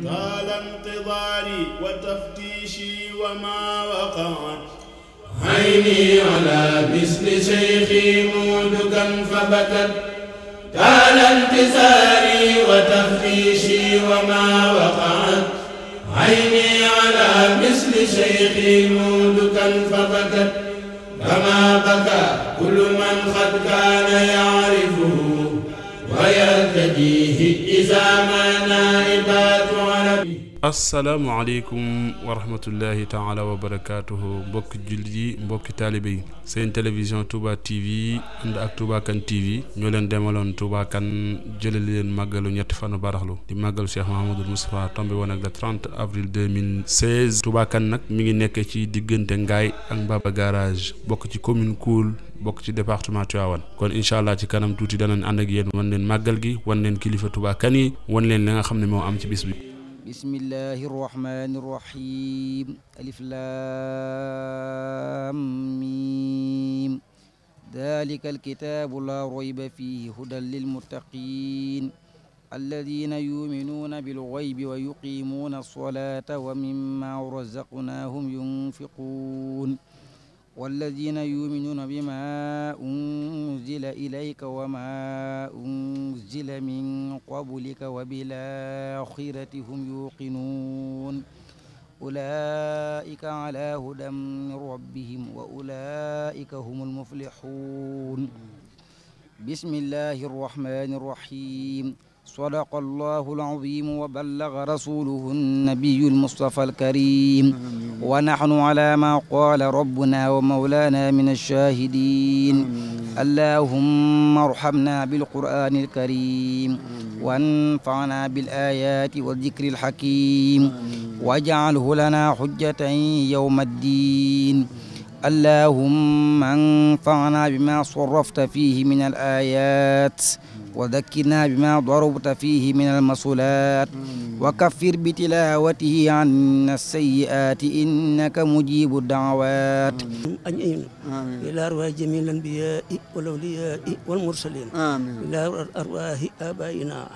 طال انتظاري وتفتيشي وما وقعت عيني على مثل شيخي مودكا فبكت طال انتظاري وتفتيشي وما وقعت عيني على مثل شيخي مودكا فبكت كما بكى كل من قد كان يعرفه ويرتديه إذا ما نائبات عربي. Asalaamaaleykum wa rahmatullahi taala wa barakaatuhu mbokki jullit yi mbokki taalibe yi seen télévision Touba TV ànd ak Touba Kane TV ñoo leen demaloon Touba Kane jëlali leen màggalu ñetti fanu baraxlu di màggalu Cheikh Mouhamadul Moustapha tombé woon ak le 30 avril 2016 Touba Kane nag mi ngi nekk ci diggante Ngaye ak Mbaba garage bokk ci commune Koul bokk ci département Tivaouane kon incha allah ci kanam tuuti danañ ànd ak yéen wan leen màggal gi wan leen kilifa Touba Kane yi wan leen li nga xam ne moo am ci bis bi. bismillahi irrahmani irrahim alif lam mim dalika alkitabu la rayba fihi hudan lilmuttaqin alladina yuminuna bilghaybi wa yuqimuna alsolata wa mimma razaqnahum yunfiqun والذين يؤمنون بما أنزل إليك وما أنزل من قبلك وبالآخرة هم يوقنون أولئك على هدى من ربهم وأولئك هم المفلحون بسم الله الرحمن الرحيم صدق الله العظيم وبلغ رسوله النبي المصطفى الكريم ونحن على ما قال ربنا ومولانا من الشاهدين اللهم ارحمنا بالقرآن الكريم وانفعنا بالآيات والذكر الحكيم واجعله لنا حجة يوم الدين اللهم انفعنا بما صرفت فيه من الآيات وذكرنا بما ضربت فيه من المصلات وكفر بتلاوته عنا السيئات إنك مجيب الدعوات آمين إلى أرواح جميع الأنبياء والأولياء والمرسلين إلى أرواح آبائنا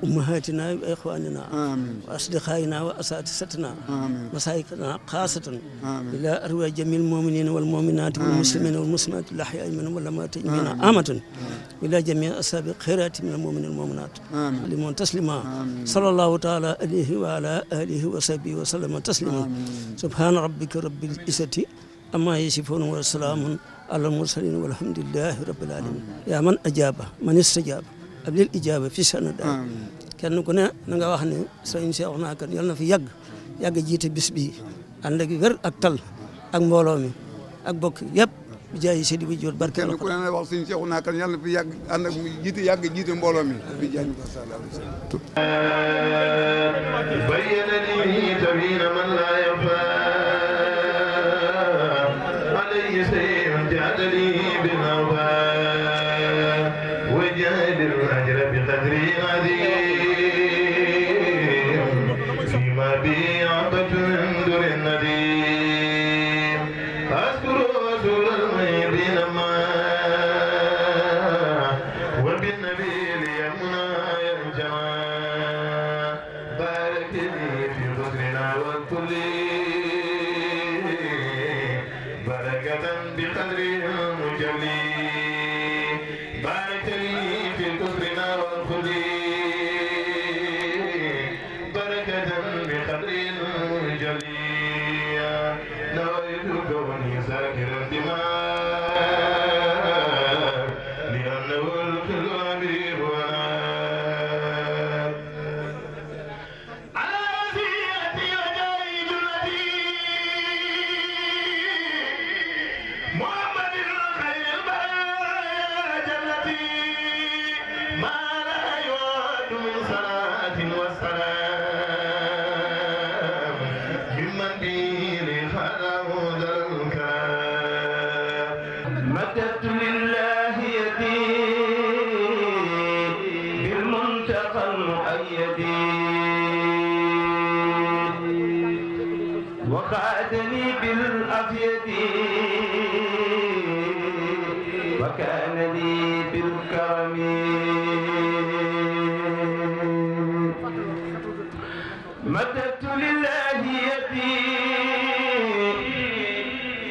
وأمهاتنا وإخواننا وأصدقائنا وأساتذتنا مشايخنا خاصة إلى أرواح جميع المؤمنين والمؤمنات والمسلمين والمسلمات الأحياء منهم والأموات جميعا آمة إلى جميع أصحاب الخيرات من المؤمنين والمؤمنات عليهم تسليما صلى الله تعالى عليه وعلى آله وصحبه وسلم تسليما سبحان ربك رب العزة أما يصفون وسلام على المرسلين والحمد لله رب العالمين يا من أجاب من استجاب قبل الإجابة في سنة kenn ku ne na nga wax ne sëñ Cheikhouna Kane yal na fi yàgg jiite bis bi ànd ak wér ak tal ak mbooloo mi ak bokk yëpp bi jaay Seydi bi jot barke kenn ku ne wax sëñ Cheikhouna Kane yal na fi yàgg ànd ak jiite mbooloo mi bi jaay ñu ko sallallahu وخادني بالعافية وكان لي بالكرم مددت لله يدي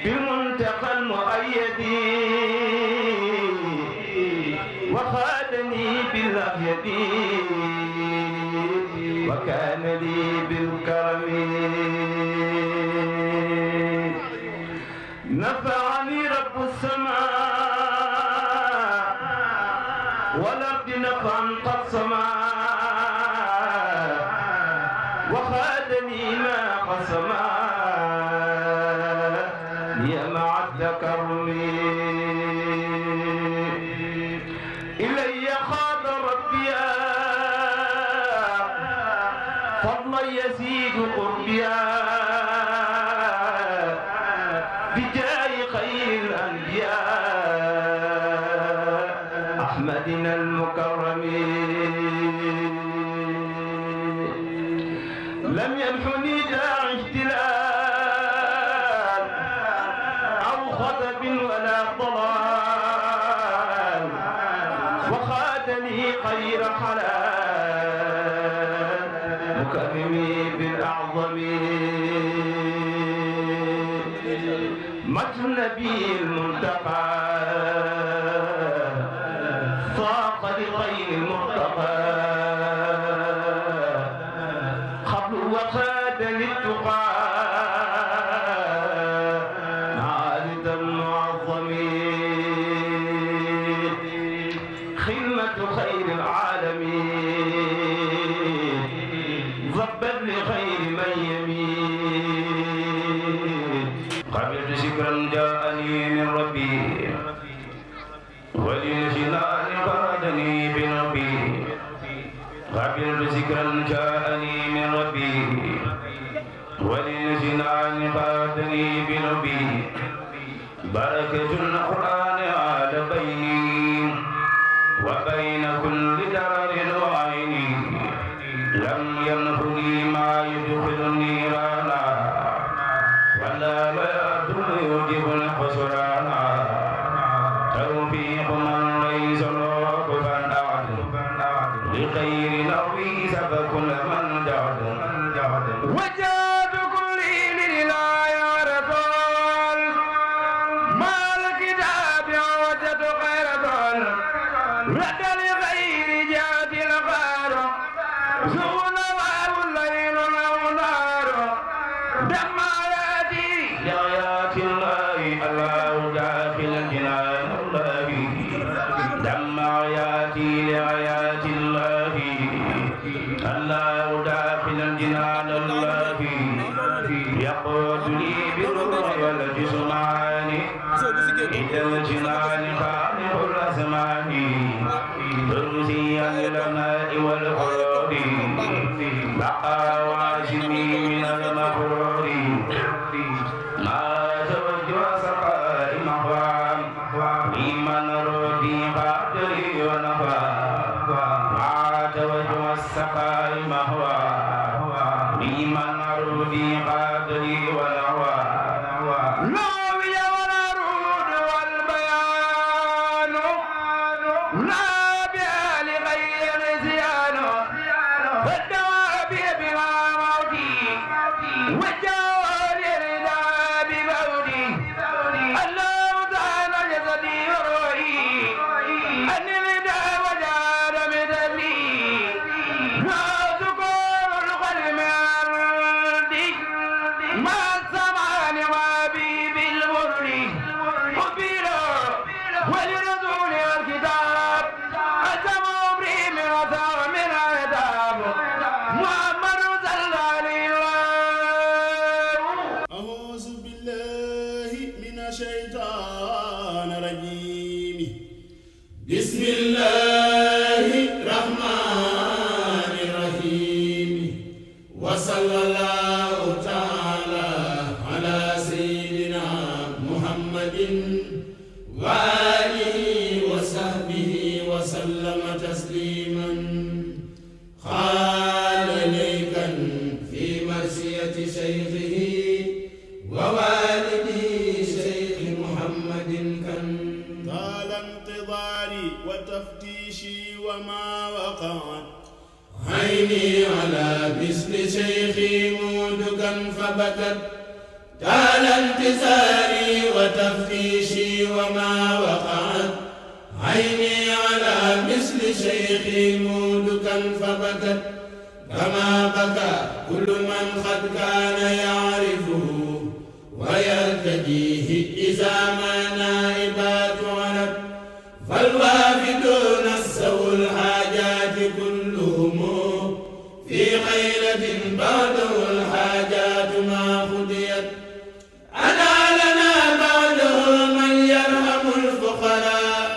بالمنتقى المؤيد وخادني بالأبيض وكان لي بالكرم نفعني رب السماء والأرض نفعا قد سما وخادني ما قسما لي مع التكرم إلي خاض ربي فضلا يزيد قربيا بجاه خير الأنبياء أحمدنا المكرم لم يمحني داع اجتلال أو خطب ولا ضلال وخاتني خير حلال مكرمي بالأعظم مجد النبي المنتقى صاق لغير المرتقى خبل وخاد للتقى عارض المعظم خدمة خير العالمين ضبت لخير من يمين قبلت شكرا جاءني من ربي وللجنان قادني بربي قبلت ذكرا جاءني من ربي وللجنان قادني بربي بركة القرآن على بيني وبين كل درر وعين لم ينفني ما يدخل النيران ولا يأتم يوجب الخسران توفيق من ليس له كفوا أحد لخير نوي سبق من جعد وجاد كل لله ورسول ما الكتاب وجد خير رسول رد لغير جاد الغار زون الليل والنهار دم آياتي لآيات الله الله داخل الجنان الله دم آياتي لآيات الله الله داخل الجنان الله يقود لي بالروح والجسمان إلى الجنان خالق الأزمان ترسي الماء والحرور بقى واشمي من المغرور ما توجه سقاء مهوام لمن ردي قدري ونفى ما توجه السقاء مهوام لمن ردي قدري ونفى نوي والعروض والبيان لا بأهل غير زيان والدواب بلا موتي والجوال رضا بموتي الله تعالى جسدي وروحي أن الردى وجاد مثلي لا تكون القلب عندي ما السمان وابي بالمر حبيلا ولرسول الكتاب أتم أمري من وثار من عتاب محمد صلى الله عليه وسلم أعوذ بالله من الشيطان الرجيم بسم الله الرحمن الرحيم وصلى الله تعالى على سيدنا محمد وآله وصحبه وسلم تسليما قال ليكا في مرسية شيخه ووالده شيخ محمد كان طال انتظاري وتفتيشي وما وقعت عيني على مثل شيخي مودكا فبكت تال انتصاري وتفتيشي وما وقعت عيني على مثل شيخي مودكا فبكت كما بكى كل من قد كان يعرفه ويرتجيه إذا ما نائبات علت فالوافدون السوء الحاجات كلهم في خيلة بعده الحاجات ما خديت أنا لنا بعده من يرحم الفقراء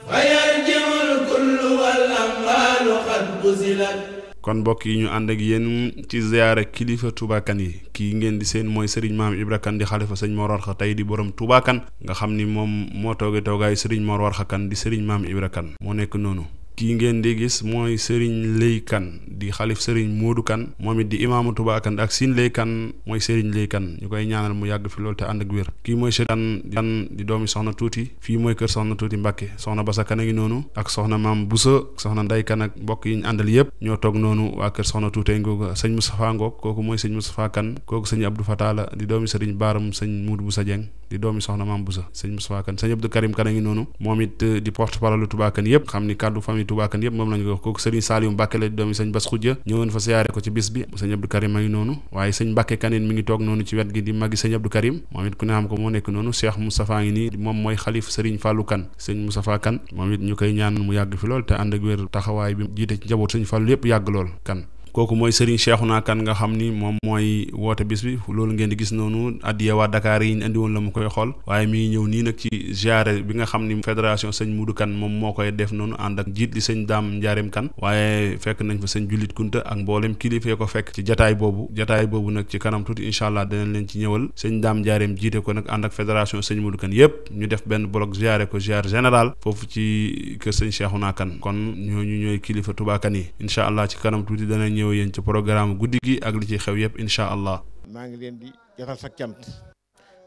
فيرجع الكل والأموال قد بذلت. kon mbokk yi ñu ànd ak yéen ci ziyaara kilifa Touba Kane yi kii ngeen di seen mooy Serigne Maam Ibra Kane di xalifa sëñ Mor Warxa tey di borom Touba Kane nga xam ni moom moo tooge toogaayu Serigne Mor Warxa Kane di Serigne Maam Ibra Kane moo nekk noonu. kii ngeen di gis mooy Serigne Lay Kane di xalif Serigne Modou Kane moom it di imaamu Touba Kane ak Sine Lay Kane mooy Serigne Lay Kane ñu koy ñaanal mu yàgg fi loolu te ànd ak wér. kii mooy Serigne Kane di doomi soxna tuuti fii mooy kër soxna tuuti Mbàkke soxna Basa Kane a ngi noonu ak soxna Maam Busa soxna Nday Kane ak mbokk yi ñu àndal yëpp ñoo toog noonu waa kër soxna tuuti ngoogu sëñ Moustapha Ngoog kooku mooy sëñ Moustapha Kane kooku sëñ Abdou Fatala di doomi Serigne Baaram sëñ Moudou Boussa Dieng di doomi soxna Maam Busa sëñ Moustapha Kane sëñ Abdou Karim Kane a ngi noonu moom it di porte-parole Touba Kane yëpp xam ni kàddu famille Touba Kane yëpp moom lañu kooku Serigne Saliou Mbacke la doomi sëñ Bass Khoudia ñëwoon fa siyaare ko ci bis bi sëñ Abdou Karim a ngi noonu waaye sëñ Mbacke Kane mi ngi toog noonu ci wet gi di magi sëñ Abdou Karim moom it ku ne xam ko moo nekk noonu Cheikh Moustapha ngi nii moom mooy xalif Serigne Fallou Kane sëñ Moustapha Kane moom it ñu koy ñaan mu yàgg fi lool te ànd ak wér taxawaay bi jiite ci njaboot sëñ Fallou yëpp yàgg lool Kane kooku mooy Serigne Cheikhouna Kane nga xam ni moom mooy woote bis bi loolu ngeen di gis noonu addiya waa Dakar yi ñu andi woon la mu koy xool waaye mi ngi ñëw nii nag ci ziare bi nga xam ni fédération sëñ Modou Kane moom moo koy def noonu ànd ak jiit li sëñ Daam Njaareem Kane waaye fekk nañ fa sëñ Jullit Kunta ak mboolem kilifa ko fekk ci jataay boobu nag ci kanam tuuti incha allah danañ leen ci ñëwal sëñ Daam Njaareem jiite ko nag ànd ak fédération sëñ Modou Kane yëpp ñu def benn bloc ziare ko ziare général foofu ci kër sëñ Cheikhouna Kane kon ñooñu ñooy kilifa Touba Kane yi incha allah ci kanam tuuti danañ ñëw yéen ci programme guddi gi ak li ci xew yëpp incha allah. maa ngi leen di jotal sa cant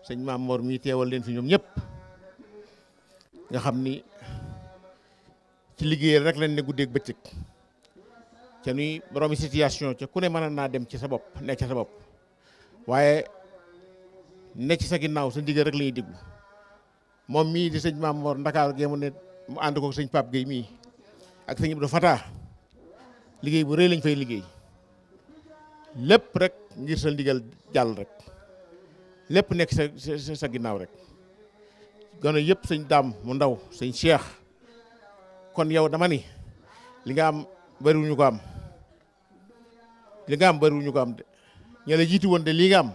sëñ Maam Mor mi teewal leen fi ñoom ñëpp nga xam ni ci liggéeyal rek lañ ne guddeeg bëccëg ca nuy boroomi situation ca ku ne mën naa dem ci sa bopp nekk ci sa bopp waaye nekk ci sa ginnaaw sa ndigal rek la ñuy déglu moom mii di sëñ Maam Mor Ndakaaru gee mu ne mu ànd ko sëñ Pape Gueye mii ak sëñ Ibra Fata liggéey bu rëy lañ fay liggéey lépp rek ngir sa ndigal jàll rek lépp nekk sa ginnaaw rek gone yëpp sëñ Daam mu ndaw sëñ Cheikh kon yow dama ni li nga am bariwuñu ko am de ña la jiitu woon de lii nga am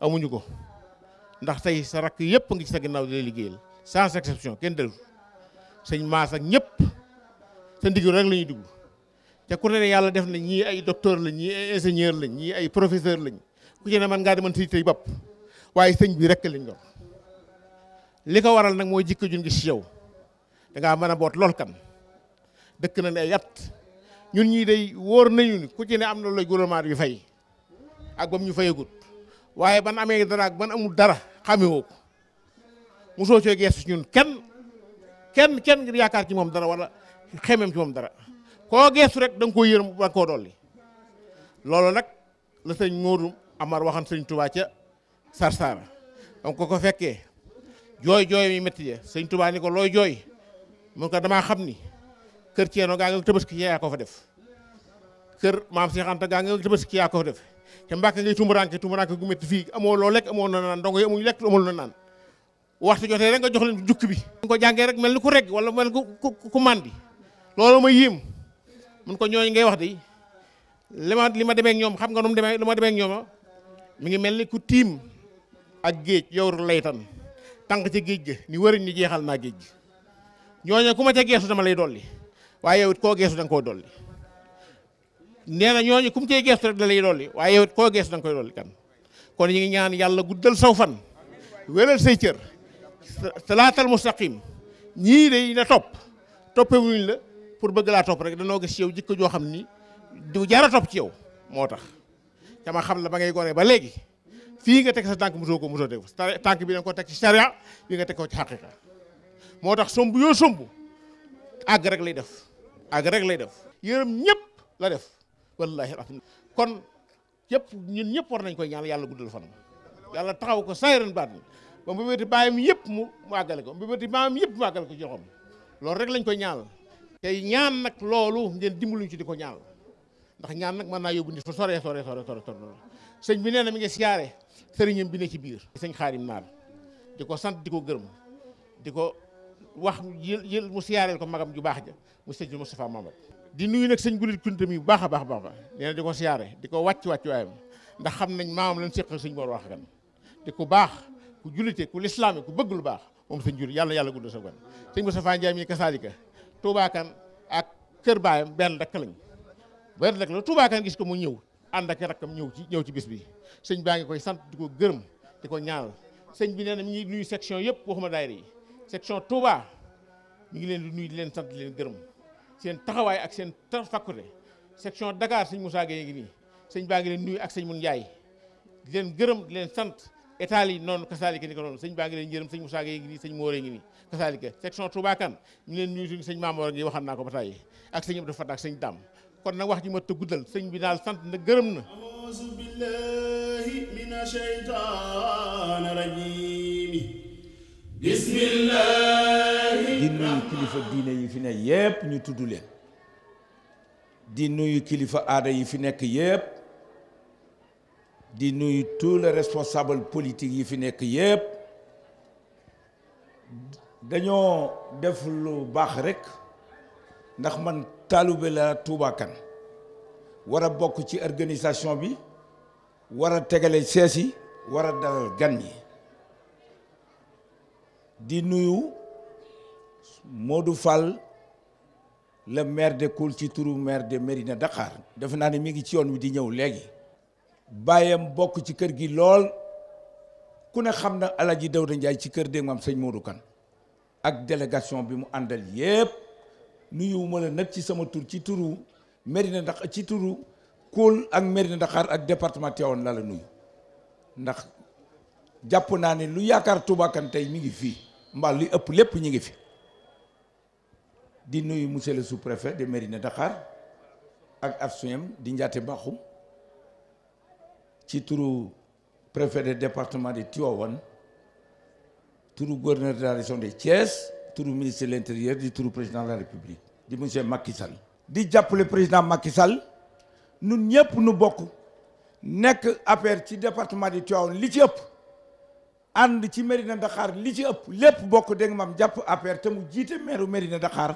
amuñu ko ndax tey sa rakk yëpp ngi ci sa ginnaaw di lay liggéeyal sans exception kenn dellu sëñ Maas ak ñëpp sa ndigal rek la ñuy dugg te ku ne yàlla def na ñii ay docteur lañ ñii ay ingénieur lañ ñii ay professeur lañ ku ci ne man ngaa demoon si tey bopp waaye sëñ bi rek lañ doon li ko waral nag mooy jikko jun gis ci yow da ngaa mën a boot lool kan dëkk na ne ay at ñun ñii day wóor nañu ni ku ci ne am na looy gouvernement bi fay ak bam ñu fayagut waaye ban amee dara ak ban amul dara xamewoo ko mosoo coo geesu ñun kenn ngir yaakaar ci moom dara wala xemeem ci moom dara koo geesu rek da nga koo yërëm ba koo dolli loolu nag la sëñ Modou Amar waxan sëñ Touba ca Sarsara donc ko fekkee jooy mi métti je sëñ Touba ni ko looy jooy mun ko damaa xam ni kër Ceeno gaa nga Tabaski yaa ko fa def kër maam Cheikh Anta gaa nga Tabaski yaa ko fa def te Mbàkke ngay tumuraanke gu métti fii amoo loo lekk amoo na naan ndongo yi amuñu lekk amoo na naan waxtu jotee rek nga jox leen jukki bi ko jàngee rek mel ni ku reg wala mel ku mandi loolu ma yéem mun ko ñooñu ngay wax de li ma demee ak ñoom xam nga nu mu demee li ma demee ak ñoom mi ngi mel ni ku tiim ak géej yow laytan tànk ci géej ga ni wëriñ ni jeexal naa géej gi ñooñu ku ma ca geesu dama lay dolli waaye yow it koo geesu da nga koo dolli nee na ñooñu ku mu cee geesu rek da lay dolli waaye yow it koo geesu da nga koy dolli kan kon ñu ngi ñaan yàlla guddal saw fan wéral say cër salaatal mustaqim ñii de la toppewuñ la pour bëgg laa topp rek danoo gis ci yow jikko joo xam ni du jara topp ci yow moo tax dama xam la ba ngay gone ba léegi fii nga teg sa tànk mosoo teg tànk bi da nga ko teg ci sharia bi nga teg ko ci xaqiqa moo tax somb yoo somb àgg rek lay def yërëm ñëpp la def wallahi alazim kon yëpp ñun ñëpp war nañ koy ñaan yàlla guddal fanam yàlla taxaw ko sayran baat ni ba mbébéti bàyyam yëpp mu àggale ko mbébéti maam yëpp mu àggale ko ci loxoom loolu rek lañ koy ñaanal tey ñaan nag loolu ngeen dimbaluñ ci di ko ñaanal ndax ñaan nag mën naa yóbbu nit fa sore sëñ bi nee na mi ngi siyaare sëriñam bi ne ci biir sëñ Xaadim Naar di ko sant di ko gërëm di ko wax yël mu siyaareel ko magam ju baax ja mu sëñ Moustapha Mamadou di nuyu nag sëñ Gulit Kunta mi bu baax a baax nee na di ko siyaare di ko wàcc waayam ndax xam nañ maamam lañ séq sëñ Mor wax kan di ku baax ku jullite ku lislaame ku bëgg lu baax moom sëñ Juli yàlla gudd sa gan sëñ Moustapha Ndiaye mi kasaalika Touba Kane ak kër baayam benn rek la Touba Kane gis ko mu ñëw ànd ak rakkam ñëw ci bis bi sëñ baa ngi koy sant di ko gërëm di ko ñaanal sëñ bi nee na mi ngi nuyu section yëpp waxuma daayira yi section Touba mi ngi leen di nuyu di leen sant di leen gërëm seen taxawaay ak seen fakkute section Dakar sëñ Moussa Gueye ngi nii sëñ baa ngi leen nuyu ak sëñ Mun Njaay di leen gërëm di leen sant état yi noonu kasaalika ni ko noonu sëñ baa ngi leen gërëm sëñ Moussa Gueye ngi nii sëñ Moore ngi nii kasaalika section Touba Kane ñu leen nuyu suñu sëñ Mamoor ngi waxal naa ko ba tàyyi ak sëñ Abdou Fatak ak sëñ Dam kon nag wax ji ma të guddal sëñ bi daal sant na gërëm na auzu billahi mina shaytaan rajim bismillahi di nuyu kilifa diine yi fi ne yépp ñu tudd leen di nuyu kilifa aada yi fi nekk yépp di nuyu tous les responsables politiques yi fi nekk yépp dañoo def lu baax rek ndax man taalube la Touba Kane war a bokk ci organisation bi war a tegale sees yi war a dalal gan yi di nuyu Modou Fall le maire de Koul ci turu maire de Mérina Dakhar defe naa ne mi ngi ci yoon wi di ñëw léegi bàyyam bokk ci kër gi lool ku ne xam na Alaji Dawda Ndiaye ci kër dégg maam sëñ Modou Kane ak délégation bi mu àndal yépp nuyuwuma la nag ci sama tur ci turu Mérina Dakhar ci turu Koul ak Mérina Dakhar ak département Tivaouane la nuyu ndax jàpp naa ne lu yaakaar Touba Kane tey mi ngi fii mbaa li ëpp lépp ñi ngi fi di nuyu monsieur le sous-préfet de Mérina Dakhar ak adjoint di Ndiaté Bakhoum ci turu préfet de département de Tivaouane turu gouverneur de la région de Thiès turu ministre de l'intérieur di turu président de la république di monsieur Macky Sall di jàppale président Macky Sall nun ñëpp nu bokk nekk APR ci département de Tivaouane li ci ëpp ànd ci Mérina Dakhar li ci ëpp lépp bokk dégg nga maam jàpp APR te mu jiite maire Mérina Dakhar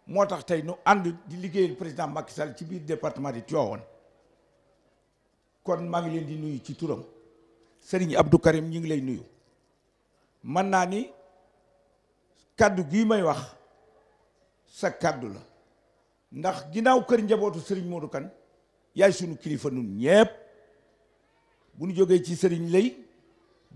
moo tax tey nu ànd di liggéeyal président Macky Sall ci biir département de Tivaouane kon maa ngi leen di nuyu ci turam Serigne Abdou Karim ñu ngi lay nuyu mën naa ni kaddu gii may wax sa kaddu la ndax ginnaaw kër njabootu Serigne Modou Kane yaay sunu kilifa nun ñépp bu ñu jógee ci Serigne Lay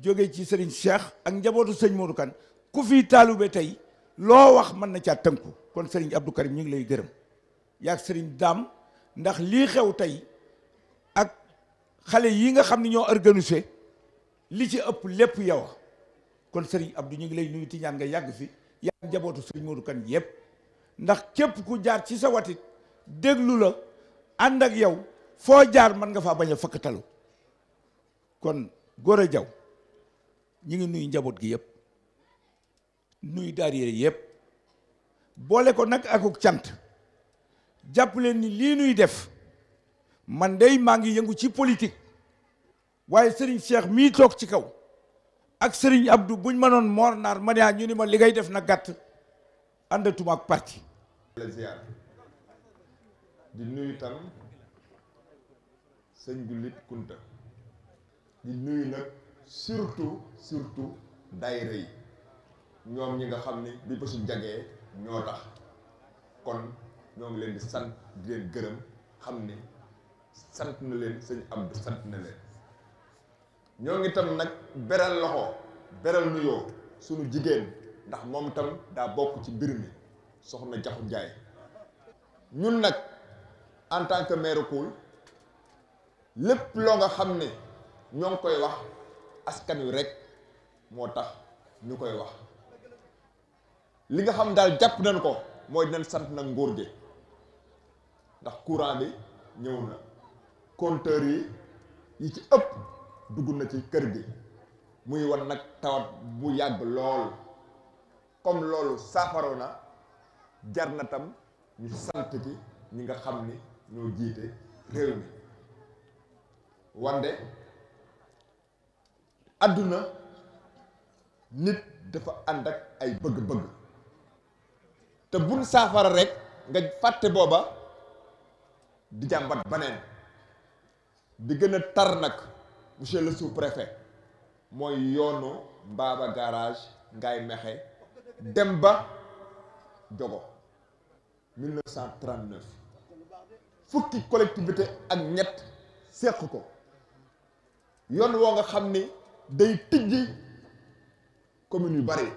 jógee ci Serigne Cheikh ak njabootu Serigne Modou Kane ku fi taalube tey loo wax mën na caa tënku kon Serigne Abdou Karim ñu ngi lay gërëm yaag Serigne Dame ndax lii xew tey ak xale yi nga xam ne ñoo organisé li ci ëpp lépp yow kon Serigne Abdou ñu ngi lay nuyu ti ñaan nga yàgg fi yaag njabootu Serigne Modou Kane yépp ndax képp ku jaar ci sa watit déglu la ànd ak yow foo jaar mën nga faa bañ a fakkatalu kon Gora Diaw ñu ngi nuyu njaboot gi yëpp nuyu daayira yëpp boole ko nag akuk cant jàpp leen ni lii nuy def man dey maa ngi yëngu ci politique waaye Serigne Cheikh mii toog ci kaw ak Serigne Abdou buñ mënoon Mor Naar ma ne ñu ni ma li ngay def na gàtt àndatuma ak parti la ziar di nuyu tam sëñ Gulit Kunta di nuyu nag surtout daayira yi ñoom ñi nga xam ni bi bésu jagee ñoo tax kon ñoo ngi leen di sant di leen gërëm xam ni sant na leen sëñ Abdou sant na leen ñoo ngi tam nag beral loxo beral nuyoo sunu jigéen ndax moom tam daa bokk ci mbir mi soxna Jaxu Njaay ñun nag en tant que maire Koul lépp loo nga xam ne ñoo ngi koy wax askan wi rek moo tax ñu koy wax li nga xam daal jàpp nañ ko mooy dinañ sant nag nguur gi ndax courant bi ñëw na compteur yi ci ëpp dugg na ci kër gi muy wan nag tawat bu yàgg lool comme loolu saafaro na jar na tam ñu sant ci ñi nga xam ni ñoo jiite réew mi wande àdduna nit dafa ànd ak ay bëgg-bëgg te buñ saafara rek nga fàtte booba di jàmbat baneen di gën a tar nag monsieur le sous-préfet mooy yoonu Mbaba garage Ngaye Mékhé dem ba Diogo 1939 fukki collectivité ak ñett seq ko yoon woo nga xam ni day tijji commune yu bari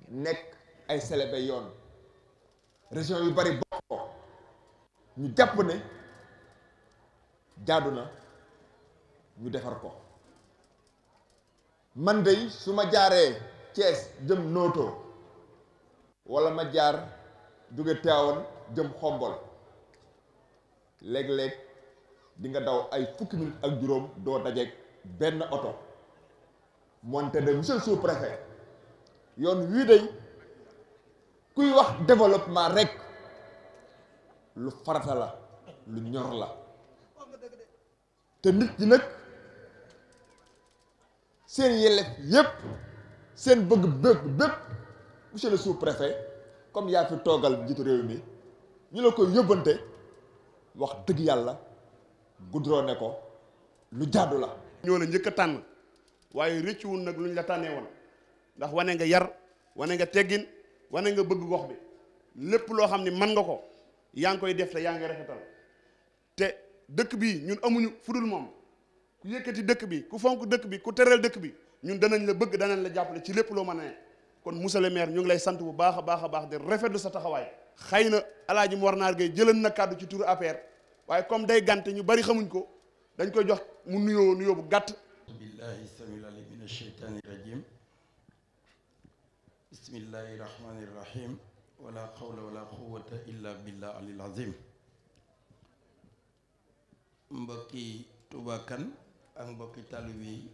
nekk ay célébé yoon région yu bari bokk ko ñu jàpp ne jaadu na ñu defar ko man dey su ma jaaree Thiès jëm Noto wala ma jaar jóge Tivaouane jëm Xombol léeg-léeg di nga daw ay fukki minutes ak juróom doo dajeek benn oto moonte de monsieur le sous-préfet yoon wii day kuy wax développement rek lu farata la lu ñor la te nit ñi nag seen yelleef yépp seen bëgg bépp monsieur le sous-préfet comme yaa fi toogal njiitu réew mi ñu la koy yóbbante wax dëgg yàlla goudronné ko lu jaadu la. ñoo la njëkk a tànn waaye rëccuwul nag luñ la tànnee woon ndax wane nga yar wane nga teggin wane nga bëgg gox bi lépp loo xam ne mën nga ko yaa ngi koy def te yaa ngi rafetal te dëkk bi ñun amuñu fudul moom ku yëkkati dëkk bi ku fonk dëkk bi ku teral dëkk bi ñun danañ la bëgg danañ la jàppale ci lépp loo mën a ne kon monsieur le maire ñu ngi lay sant bu baax a baax de rafetlu sa taxawaay. xëy na Alaaji Mor Naar Gueye jëlan na kàddu ci turu APR waaye comme day gànte ñu bari xamuñ ko dañ koy jox mu nuyoo bu gàtt. billahi samil alim min asheytaani rajim bismillahi rahmani rahim wala hawla wala quwwata illa billah alil azim. mbokki Touba Kane ak mbokki taalibe yi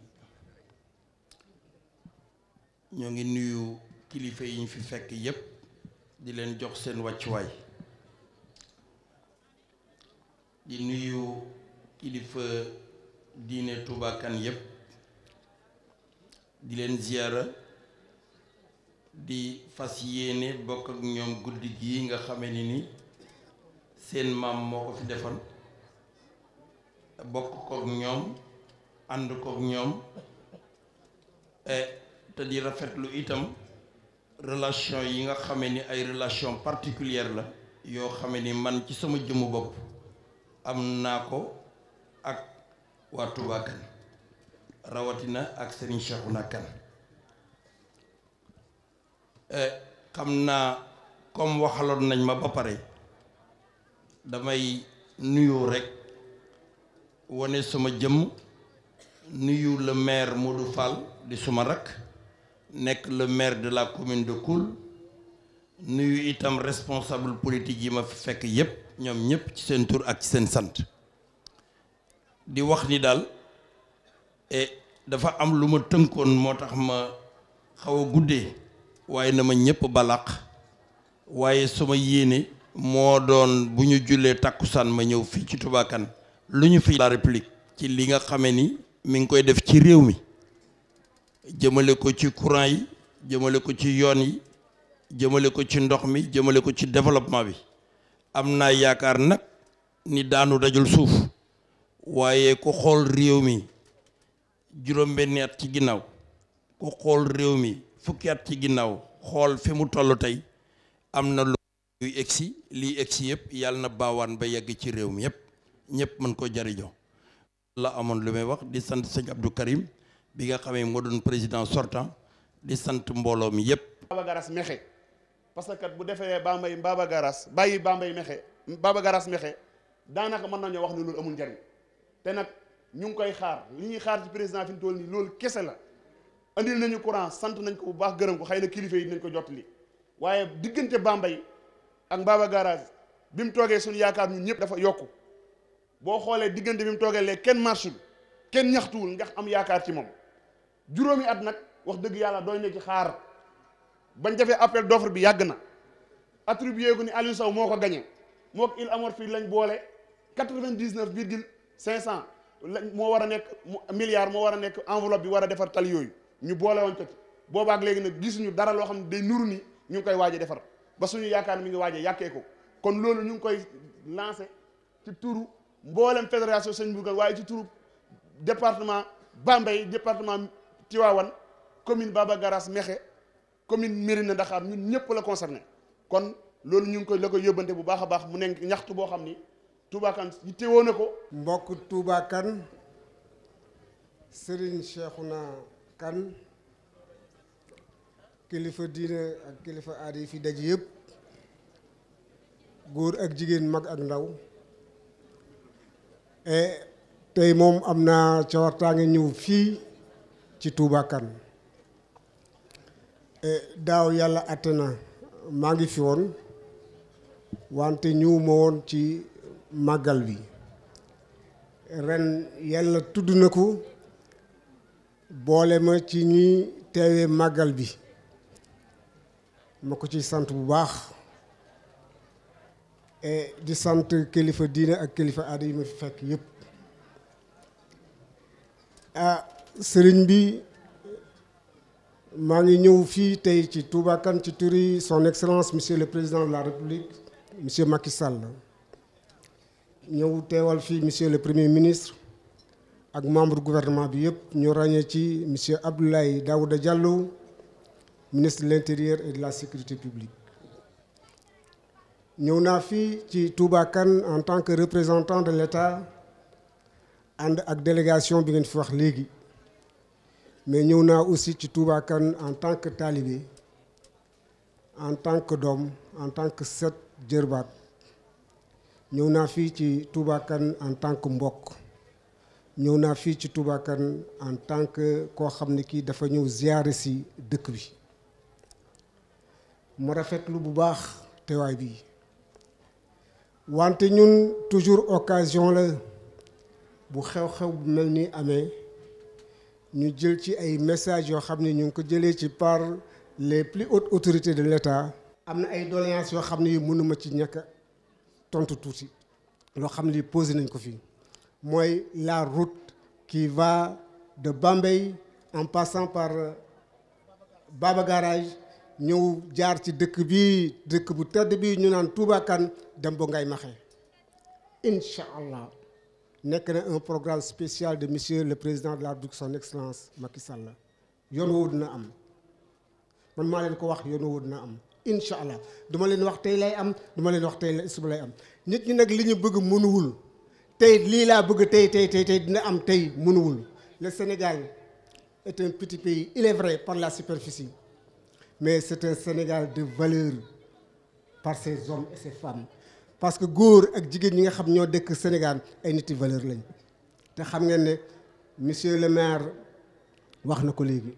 ñoo ngi nuyu kilifa yi ñu fi fekk yépp di leen jox seen wàccuwaay di nuyu kilifa diine Touba Kane yépp di leen ziyaara di fas yéene bokk ak ñoom guddi gi nga xame ni seen maam moo ko fi defoon bokk kook ñoom ànd kook ñoom te di rafetlu itam relation yi nga xame ni ay relation particulière la yoo xame ni man ci sama jëmmu bopp am naa ko ak waa Touba Kane rawatina ak Serigne Cheikhouna Kane xam naa comme waxaloon nañ ma ba pare damay nuyoo rekk wane sama jëmm nuyu le maire Modou Fall di suma rakk nekk le maire de la commune de Koul nuyu itam responsable politique yi ma fi fekk yépp ñoom ñépp ci seen tur ak ci seen sant di wax ni daal dafa am lu ma tënkoon moo tax ma xaw a guddee waaye na ma ñépp balaq waaye sama yéene moo doon bu ñu jullee takkusaan ma ñëw fii ci Touba Kane lu ñu fi la république ci li nga xame ni mi ngi koy def ci réew mi jëmale ko ci courant yi jëmale ko ci yoon yi jëmale ko ci ndox mi jëmale ko ci développement bi am naa yaakaar nag ni daanu dajul suuf waaye ku xool réew mi juróom-benni at ci ginnaaw ku xool réew mi fukki at ci ginnaaw xool fi mu toll tey am na lu yuy egsi lii egsi yëpp yàlla na baawaan ba yegg ci réew mi yëpp ñëpp mën ko jariñoo la amoon lu may wax di sant sëñ Abdou Karim bi nga xamee moo doon président sortant di sant mbooloo mi yëpp. Mbaba Garaas Mékhé parce que kat bu defee Bambey Mbaba Garaas bàyyi Bambey Mékhé Mbaba Garaas Mékhé daanaka mën nañoo wax ne loolu amul njariñ te nag ñu ngi koy xaar li ñuy xaar ci président fi mu toll nii loolu kese la andil nañu courant sant nañ ko bu baax gërëm ko xëy na kilifa yi dinañ ko jottali waaye diggante Bambey ak Mbaba Garaas bi mu toogee suñu yaakaar ñun ñëpp dafa yokku boo xoolee diggante bi mu toogee léegi kenn marchul kenn ñaxtuwul ndax am yaakaar ci moom juróomi at nag wax dëgg yàlla doy na ci xaar bañ defee appel d'offre bi yàgg na attribué ko ni Aliou Sow moo ko gagné moo ko Île à Morphil lañ boole 99,500 lañ moo war a nekk milliard moo war a nekk enveloppe bi war a defar tali yooyu ñu boole woon ko ci boobaak léegi nag gisuñu dara loo xam ne day nuru ni ñu ngi koy waaj a defar ba suñu yaakaar mi ngi waaj a yàkkee ko kon loolu ñu ngi koy lancé ci turu mboolem fédération Sëñ Bourgal waaye ci turu département Bambey département Tivaouane commune Baba Garage Mékhé commune Mérina Dakhar ñun ñëpp la concerné kon loolu ñu ngi koy la koy yóbbante bu baax a baax mu nekk ñaxtu boo xam ni Touba Kane yittewoo na ko. mbokk Touba Kane Serigne Cheikhouna Kane kilifa diine ak kilifa aada yi fi daj yëpp góor ak jigéen mag ak ndaw tey moom am naa cawartaange ñëw fii ci Touba Kane daaw yàlla àtte na maa ngi fi woon wante ñëwuma woon ci màggal bi ren yàlla tudd na ko boole ma ci ñuy teewee màggal bi ma ko ci sant bu baax di sant kilifa diine ak kilifa aada yi ma fi fekk yépp sëriñ bi maa ngi ñëw fii tey ci Touba Kane ci turi son excellence monsieur le président de la république monsieur Macky Sall ñëw teewal fii monsieur le premier ministre ak membre gouvernement bi yëpp ñu ràññee ci monsieur Abdoulaye Daouda Diallo ministre de l'intérieur et de la sécurité publique ñëw naa fii ci Touba Kane en tant que représentant de l'État ànd ak délégation bi ngeen fi wax léegi mais ñëw naa aussi ci Touba Kane en tant que talibé en tant que doom en tant que sët jërbaat ñëw naa fii ci Touba Kane en tant que mbokk ñëw naa fii ci Touba Kane en tant que koo xam ne kii dafa ñëw ziyaare si dëkk bi mu rafetlu bu baax teewaay bi wante ñun toujours occasion la bu xew-xew bu mel ni amee ñu jël ci ay messages yoo xam ne ñu ngi ko jëlee ci par les plus hautes autorités de l'État am na ay doléances yoo xam ne yi mënuma ci ñàkk tontu tuuti loo xam ne posé nañ ko fii mooy la route qui va de Bambey en passant par Baba Garage ñëw jaar ci dëkk bi dëkk bu tedd bi ñu naan Touba Kane dem ba Ngaye Mékhé incha allah nekk na un programme spécial de monsieur le président de la République son excellence Macky Sall yoon woowu dina am man maa leen ko wax yoon woowu dina am incha allah duma leen wax tey lay am duma leen wax tey suba lay am nit ñi nag li ñu bëgg mënuwul tey lii laa bëgg tey dina am tey mënuwul le Sénégal est un petit pays il est vrai par la superficie mais c'est un Sénégal de valeur par ses hommes et ses femmes parce que góor ak jigéen ñi nga xam ñoo dëkk Sénégal ay niti valeur lañ te xam ngeen ne monsieur le maire wax na ko léegi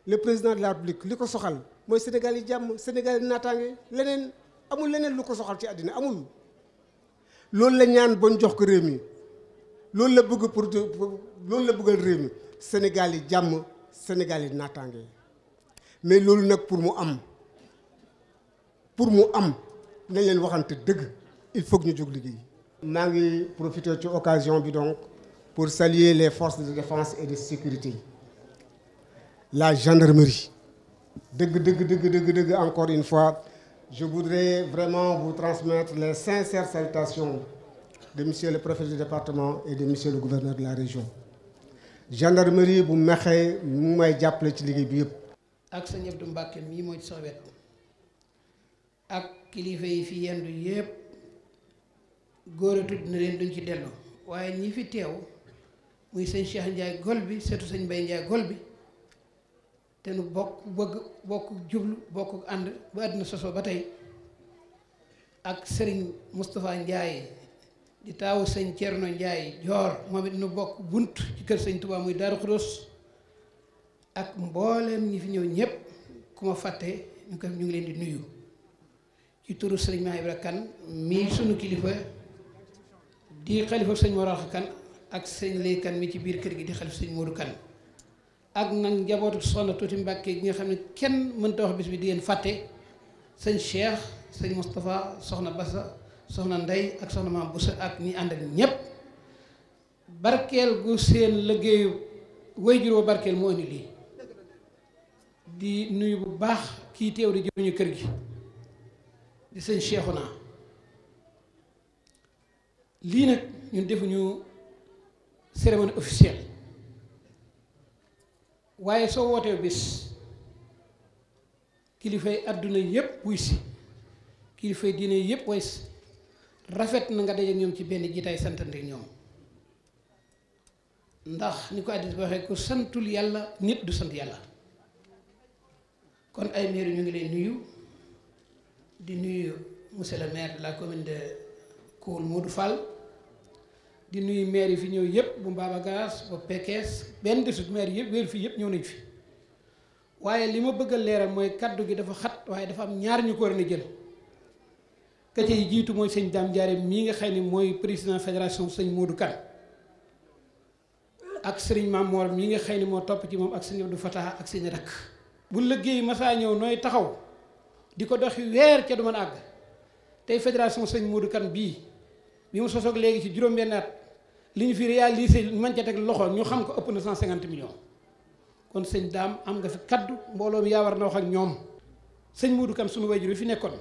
le président de la République li ko soxal mooy Sénégal yi jàmm Sénégal yi naataange leneen amul leneen lu ko soxal ci àddina amul loolu la ñaan bon jox ko réew mi loolu la bëgg pour loolu la bëggal réew mi Sénégal yi jàmm Sénégal yi naataange mais loolu nag pour mu am nañ leen waxante dëgg il faut que ñu jóg liggéey. maa ngi profiter ci occasion bi donc pour saluer les forces de défense et de sécurité la gendarmerie dëgg encore une fois je voudrais vraiment vous transmettre les sincères salutations de monsieur le préfet du département et de monsieur le gouverneur de la région gendarmerie bu Mékhé mu may jàppale ci liggéey bi yëpp. ak sa ñëpp du Mbàkke mii moo ci sa wet ak kilifa yi fi yendu yëpp góor a tudd na leen duñ ci dellu waaye ñi fi teew muy sëñ Cheikh Ndiaye gol bi surtout sëñ Mbaye Ndiaye gol bi te nu bokk jublu bokk ànd ba àddina sosoo ba tey ak sëriñ Moustapha Ndiaye di taawu sëñ Thierno Ndiaye joor moom it nu bokk bunt ci kër sëñ Touba muy Daaru Xudoos ak mbooleem ñi fi ñëw ñëpp ku ma fàtte ñu ngi leen di nuyu ci turu sëriñ Maam Ibra Kane mii sunu kilifa di xalifa sëñ Mor Roxaya Kane ak sëñ Lay Kane mi ci biir kër gi di xalifa sëñ Modou Kane ak nag njabootu soxna Tuuti Mbàkke gi nga xam ne kenn mënta wax bis bi di leen fàtte sëñ Cheikh sëñ Moustapha soxna Bassa soxna Ndey ak soxna Maam Boussa ak ñi ànd ak ñépp barkeel gu seen liggéeyu waajur wa barkeel moo indi lii di nuyu bu baax kii teew di jëruñu kër gi di sëñ Cheikhouna lii nag ñun defuñu cérémonie officielle waaye soo wootee bis kilifay àdduna yépp wuy si kilifay diine yépp way si rafet na nga daje ñoom ci benn jiitaay santante ñoom ndax ni ko addis ba waxee ku santul yàlla nit du sant yàlla kon ay maire ñu ngi lay nuyu di nuyu monsieur le maire de la commune de Koul Modou Fall di nuyu maire yi fi ñëw yëpp bu Mbaba Garaas ba Pekes benn desut maire yëpp wéer fii yëpp ñëw nañ fi waaye li ma bëgg a leeral mooy kaddu gi dafa xat waaye dafa am ñaar ñu ko war a jël ka yi jiitu mooy sëñ Dame Diaré mii nga xam ne mooy président fédération sëñ Modou Kane ak sëriñ Mamor mii nga xam ne moo topp ci moom ak sëñ Abdou Fatah ak sëñ rakk bu liggéey masaa ñëw nooy taxaw di ko doxi weer ca du mën a àgg tey fédération sëñ Modou Kane bii bi mu sosoog léegi ci juróom-benn at li ñu fi réalisé man ca teg loxo ñu xam ko ëpp na 150 millions kon sëñ Daam am nga fi kaddu mbooloo mi yaa war na wax ak ñoom sëñ Modou Kane sunu wayjur bi fi nekkoon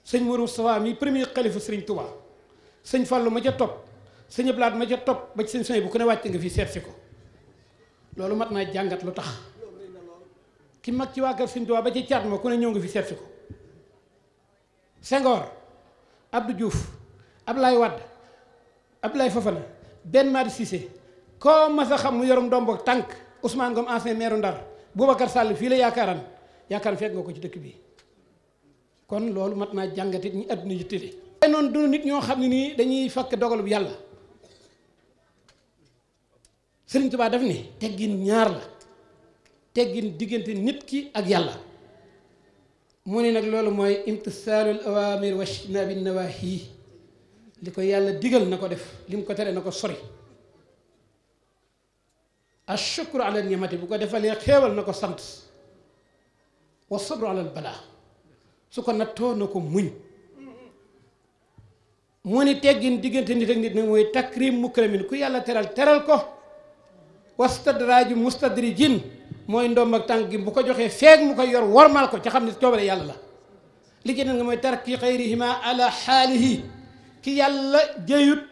sëñ Modou Moustapha mi premier xalifa sëriñ Touba sëñ Fallou ma ca topp sëñ Ablaat ma ca topp ba ci sëñ Soy bu ku ne wàcc nga fi seet si ko loolu mat naa jàngat lu tax ki mag ci waa kër sëñ Touba ba ci caat ma ku ne ñëw nga fi seet si ko Senghor Abdou Diouf Ablaye Wade Ablaye Fofana Ben Madi Cissé koo mas a xam mu yorum ndombo tànk Ousmane Ngom ancien maire Ndar Boubacar Sall fii la yaakaaran fekk nga ko ci dëkk bi kon loolu mat naa jàngatit ñi àdduna yi tëddee. waaye noonu du nit ñoo xam ne nii dañuy fakk dogalub yàlla Sëriñ Tuubaa daf ni teggin ñaar la teggin diggante nit ki ak yàlla mu ne nag loolu mooy imtisaalul awaamir wa ijtinaabi nawaahi li ko yàlla digal na ko def li mu ko tere na ko sori ashukru ala ni'mati bu ko defalee xéewal na ko sant wa sabru ala al balaa su ko nattoo na ko muñ mu ni teggin diggante nit ak nit nag mooy takrim mukramin ku yàlla teral ko wastadraaju mustadrijin mooy ndomb ak tànk gi bu ko joxee feeg mu koy yor wormal ko ca xam ne coobare yàlla la li ci ne nga mooy tarki xayrihima ala xaalihi ki yàlla jëyut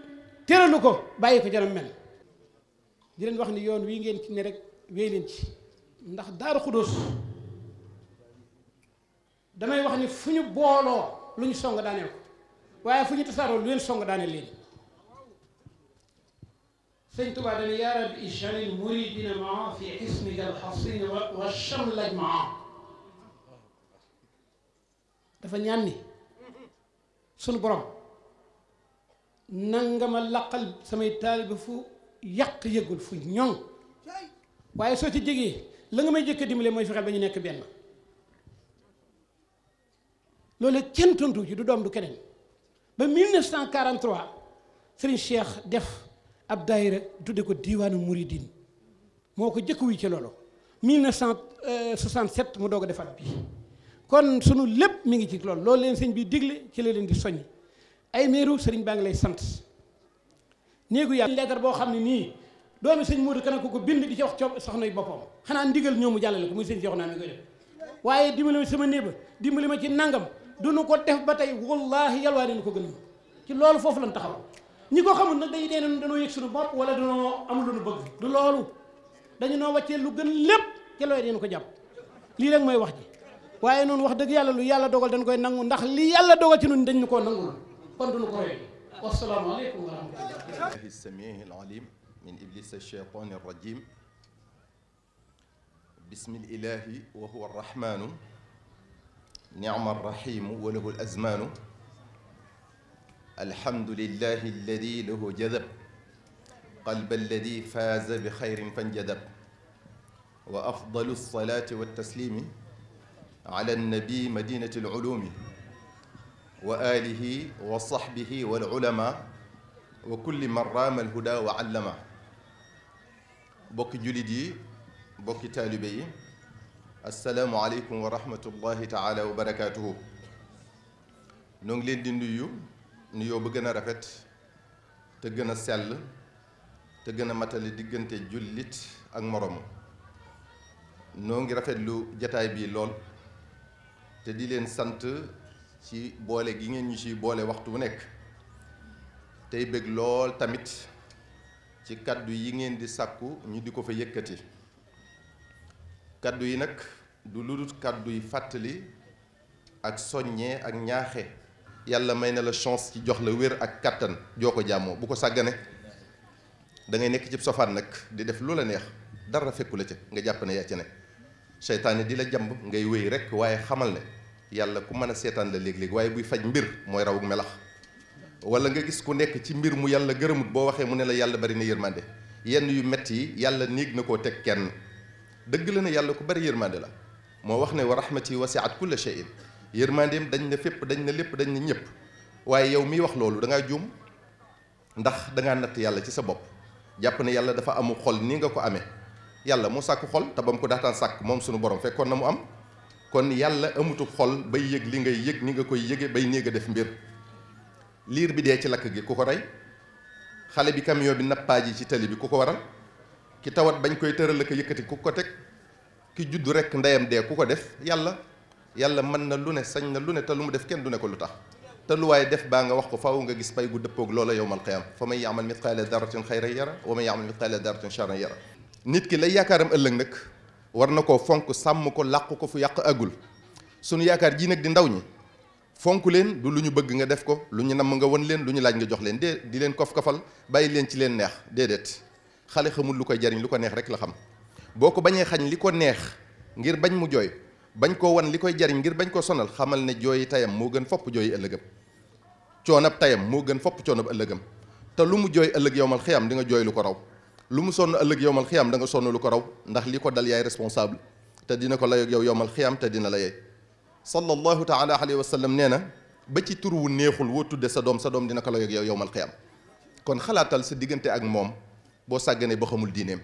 teralu ko bàyyi ko janam mel di leen wax ni yoon wii ngeen ci ne rek wéy leen ci ndax Daaru Xudóos damay wax ni fu ñu booloo lu ñu song daaneel ko waaye fu ñu tasaaroo lu leen song daaneel leen sëñ Tuubaa dana yaa rabbi ij'alil muridina maa fi ismika alxasin wa shamlaj maa dafa ñaan ni sunu borom nanga ma laqal samay taalibe fu yàq yëgul fu ñoŋ waaye soo ci jegee la nga may jëkk a dimbale mooy fexeel ba ñu nekk benn loolu kenn tontu ci du doom du keneen ba 1943 Serigne Cheikh def ab daayira tudde ko diiwaanu Mouridine moo ko jëkk wuy ci loolu 1967 mu doog a defaat bi kon sunu lépp mi ngi ci loolu leen sëñ bi digle ci la leen di soññ ay meeru sëriñ baa ngi lay sant néegu yàlla leetar boo xam ne nii doomi sëñ Modou Kane ko bind di ci wax coob soxna yi boppam xanaa ndigal ñëw mu jàllale ko muy sëñ Cheikh naa mi koy def waaye dimbali ma sama néeba dimbali ma ci nangam duñu ko def ba tey wallaahi yàlla waa neen ko gën ci loolu foofu lañ taxaw ñi ko xamul nag day dee danoo yëg suñu bopp wala danoo amul lu ñu bëgg du loolu dañu noo wàccee lu gën lépp ci looy deen ko jàpp lii rek mooy wax ji waaye noonu wax dëgg yàlla lu yàlla dogal dañ koy nangu ndax li yàlla dogal ci ñun dañ ñu koo nangul kon duñu ko roy wassalaamu aleykum wa rahmatullah السميع العليم من إبليس الشيطان الرجيم بسم الإله وهو الرحمن نعم الرحيم وله الأزمان الحمد لله الذي له جذب قلب الذي فاز بخير فانجذب وأفضل الصلاة والتسليم ala nabi madinati alulumi wa alihi wa sahbihi wal ulama wa kulli man raama alhuda wa allama. bokki jullit yi, bokki taalibe yi, assalaamu aleykum wa rahmatullahi taala wa barakaatuhu. noo ngi leen di nuyu nuyoo ba gën a rafet te gën a sell te gën a matale diggante jullit ak moroom. noo ngi rafetlu jataay bii lool te di leen sant ci boole gi ngeen ñu ci boole waxtu bu nekk, tey bëgg lool tamit ci kaddu yi ngeen di sàkku ñu di ko fa yëkkati. kaddu yi nag du lu dul kaddu yi fàttali ak soññee ak ñaaxe. yàlla may na la chance ci jox la wér ak kattan joo ko jàmmoo, bu ko sàggane. da ngay nekk ci sofaan nag di def lu la neex, dara fekku la ca nga jàpp ne yaa ca ne. seytaane di la jàmb ngay wéy rek, waaye xamal ne yàlla ku mën a seetaan la léeg-léeg, waaye buy faj mbir mooy rawuk melax. wala nga gis ku nekk ci mbir mu yàlla gërëmut, boo waxee mu ne la yàlla bari na yërmande. yenn yu metti yi yàlla néeg na koo teg kenn. dëgg la ne yàlla ku bari yërmande la, moo wax ne wa rahmati wasi'at kulla shay'in. yërmandeem dañ na fépp, dañ na lépp, dañ na ñëpp. waaye yow miy wax loolu da ngaa juum, ndax da ngaa natt yàlla ci sa bopp. jàpp ne yàlla dafa amu xol ni nga ko amee. yàlla moo sàkk xol te ba mu ko daataan sàkk moom suñu borom fekkoon na mu am. kon yàlla amutu xol bay yëg li ngay yëg ni nga koy yëge bay néeg a def mbir. liir bi dee ci lakk gi ku ko rey? xale bi camion bi nappaaji ci tali bi ku ko waral? ki tawat bañ koy tëral ak yëkkati ku ko teg? ki juddu rek ndeyam dee ku ko def? yàlla. yàlla mën na lu ne, sañ na lu ne, te lu mu def kenn du ne ko lu tax. te lu waaye def baa nga wax ko faaw nga gis pay gu dëppoog loola yawmal qiyaam. fa man ya'mal mithqaala darratin xayran yara wa man ya'mal mithqaala darratin sharran yara. nit ki lay yaakaaram ëllëg nag war na koo fonk, sàmm ko, làq ko fu yàq agul. sunu yaakaar ji nag di ndaw ñi, fonk leen du lu ñu bëgg nga def ko, lu ñu namm nga won leen, lu ñu laaj nga jox leen, di leen kof-kofal bàyyi leen ci leen neex. déedéet, xale xamul lu koy jariñ, lu ko neex rek la xam. boo ko bañee xañ li ko neex ngir bañ mu jooy, bañ koo wan li koy jariñ ngir bañ koo sonal, xamal ne jooyi tayam moo gën fopp jooyi ëllëgam. coonab tayam moo gën fopp coonab ëllëgam. te lu mu jooy ëllëg yowmal xiyam di nga jooy lu ko raw. lu mu sonn ëllëg yowmal xiyam da nga sonn lu ko raw, ndax li ko dal yaay responsable te dina ko layoog yow yowmal xiyam te dina la yey. sallallahu taala alayhi wa sallam nee na ba ci tur wu neexul woo tudde sa doom dina ko layoog yow yowmal xiyam. kon xalaatal sa diggante ak moom boo sàgganee ba xamul diineem.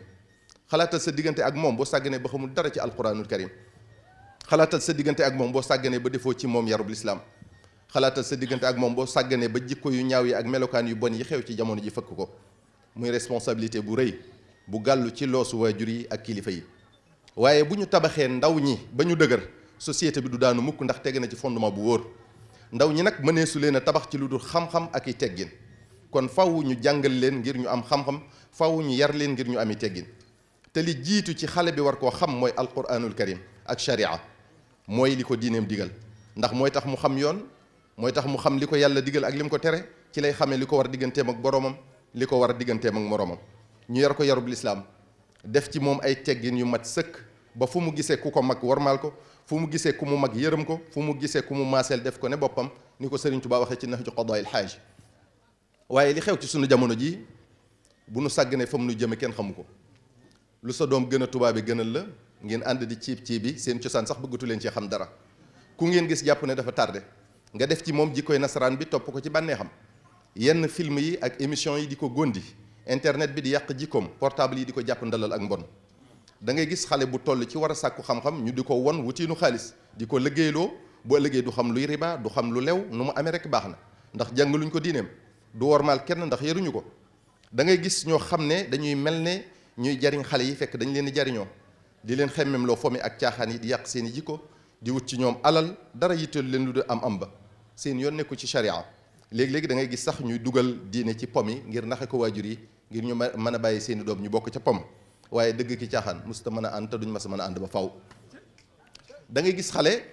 xalaatal sa diggante ak moom boo sàgganee ba xamul dara ci alquranul karim. xalaatal sa diggante ak moom boo sàgganee ba defoo ci moom yarub lislaam. xalaatal sa diggante ak moom boo sàgganee ba jikko yu ñaaw yi ak melokaan yu bon yi xew ci jamono ji fëkk ko. muy responsabilité bu rëy bu gàllu ci loosu waajur yi ak kilifa yi. waaye bu ñu tabaxee ndaw ñi ba ñu dëgër, société bi du daanu mukk, ndax tege na ci fondement bu wóor. ndaw ñi nag mëneesu leen a tabax ci lu dul xam-xam ak i teggin. kon faw ñu jàngal leen ngir ñu am xam-xam, faw ñu yar leen ngir ñu ami teggin. te li jiitu ci xale bi war koo xam mooy alquranul karim ak sharia, mooy li ko diineem digal. ndax mooy tax mu xam yoon, mooy tax mu xam li ko yàlla digal ak li mu ko tere. ci lay xamee li ko war digganteem ak boromam, li ko war a digganteem ak moroomam. ñu yar ko yarub lislaam, def ci moom ay teggin yu mat sëkk, ba fu mu gisee ku ko mag warmaal ko, fu mu gisee ku mu mag yërëm ko, fu mu gisee ku mu maaseel def ko ne boppam, ni ko Sëriñ Tuubaa waxee ci Nahju Qadaa'il Haaj. waaye li xew ci sunu jamono ji bu nu sàgganee fa mu nu jëme kenn xamu ko. lu sa doom gën a tubaabi gënal la, ngeen ànd di ciib bi seen cosaan sax bëggatu leen ci xam dara. ku ngeen gis jàpp ne dafa tardé, nga def ci moom jikkoy nasaraan bi, topp ko ci bànneexam. yenn film yi ak émission yi di ko gondi, internet bi di yàq jikkoom, portable yi di ko jàpp ndalal ak mbon. da ngay gis xale bu toll ci war a sàkku xam-xam ñu di ko won wutiinu xaalis, di ko liggéeyloo. bu ëllëgee du xam luy riba, du xam lu lew, nu mu amee rek baax na, ndax jàngaluñ ko diineem. du wormaal kenn ndax yaruñu ko. da ngay gis ñoo xam ne dañuy mel ne ñuy jariñ xale yi, fekk dañ leen di jariñoo, di leen xemmem loo fomi ak caaxaan yi, di yàq seen i jikko, di wut ci ñoom alal, dara yitteel leen lu dul am ba. seen yoon nekku ci sharia. léegi-léegi da ngay gis sax ñuy dugal diine ci pom yi ngir naxe ko waajur yi, ngir ñu mën a bàyyi seen i doom ñu bokk ca pom. waaye dëgg ki caaxaan musta mën a ànd te duñ mas a mën a ànd ba faw. da ngay gis xale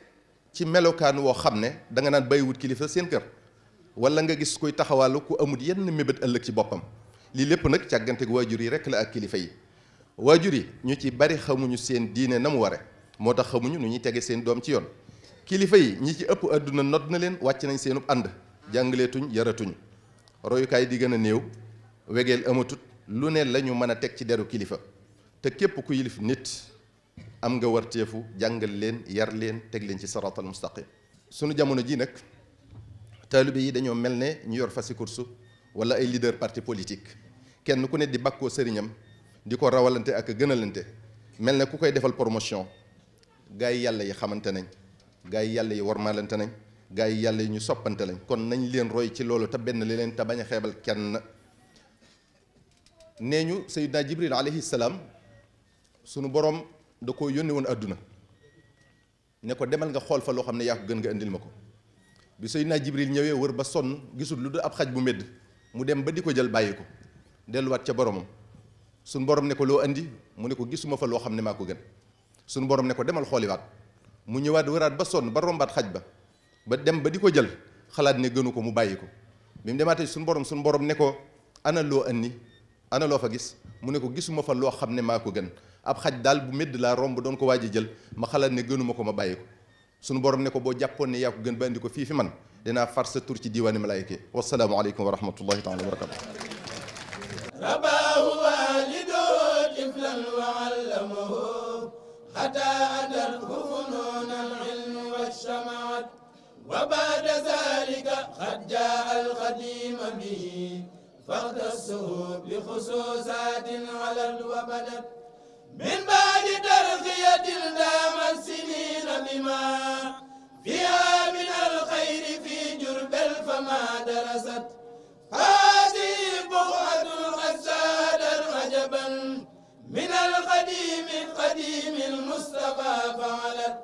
ci melokaan woo xam ne da nga naan bàyyiwut kilifa seen kër, wala nga gis kuy taxawaalu ku amut yenn mébét ëllëg ci boppam. lii lépp nag càggante gu waajur yi rek la ak kilifa yi. waajur yi ñu ci bari xamuñu seen diine na mu ware, moo tax xamuñu nu ñuy tege seen doom ci yoon. kilifa yi ñi ci ëpp àdduna nodd na leen, wàcc nañ seenub ànd, jàngaleetuñ yaratuñ, royukaay di gën a néew, wegeel amatut, lu ne la ñu mën a teg ci deru kilifa. te képp ku yilif nit am nga warteefu jàngal leen yar leen teg leen ci siraatal mustaqim. sunu jamono ji nag taalibe yi dañoo mel ne ñu yor fasi kursu wala ay leader parti politique kenn ku ne di bakkoo sëriñam di ko rawalante ak gënalante mel ne ku koy defal promotion. gaa yi yàlla yi xamante nañ, gaa yi yàlla yi warmaalante nañ, gaa yi yàlla yi ñu soppante lañ. kon nañ leen roy ci loolu te benn li leen te bañ a xeebal kenn. nee ñu Seydina Jibril alayhi salaam sunu borom da ko yónni woon àdduna ne ko demal nga xool fa loo xam ne yaa ko gën nga indil ma ko. bi Seydina Jibril ñëwee wër ba sonn gisul lu dul ab xaj bu medd mu dem ba di ko jël bàyyi ko delluwaat ca boromam. sunu borom ne ko loo andi mu ne ko gisuma fa loo xam ne maa ko gën. sunu borom ne ko demal xooliwaat mu ñëwaat wëraat ba sonn ba rombaat xaj ba dem ba di ko jël xalaat ne gënu ko mu bàyyi ko. bi mu demaatee sunu borom ne ko ana loo andi ana loo fa gis mu ne ko gisuma fa loo xam ne maa ko gën. ab xaj daal bu medd laa romb doon ko waaj a jël ma xalaat ne gënuma ko ma bàyyi ko. sunu borom ne ko boo jàppoon ne yaa ko gën ba andi ko fii fi man dinaa far sa tur ci diiwaani malaayika. wasalaamu aleykum wa rahmatullahi taala wa barakatu. rabaahu waalidu tiflan wa allamahu حتى أتته فنون العلم والشمعة وبعد ذلك قد جاء القديم به فاختصه بخصوصات علت وبدت من بعد ترقية دام السنين بما فيها من الخير في جرب فما درست هذه بقعة الغساد عجبا من القديم المصطفى فعلت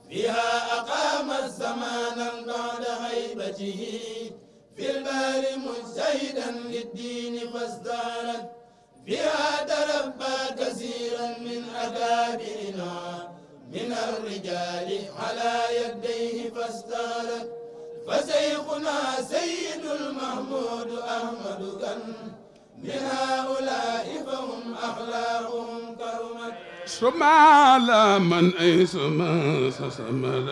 فيها أقام الزمان بعد هيبته في البار مجتهدا للدين فازدهرت فيها تربى كثيرا من أكابرنا من الرجال على يديه فازدهرت فشيخنا سيد المحمود أحمد كان من هؤلاء فهم أخلاقهم كرمت ثم على من أيس ما سسمر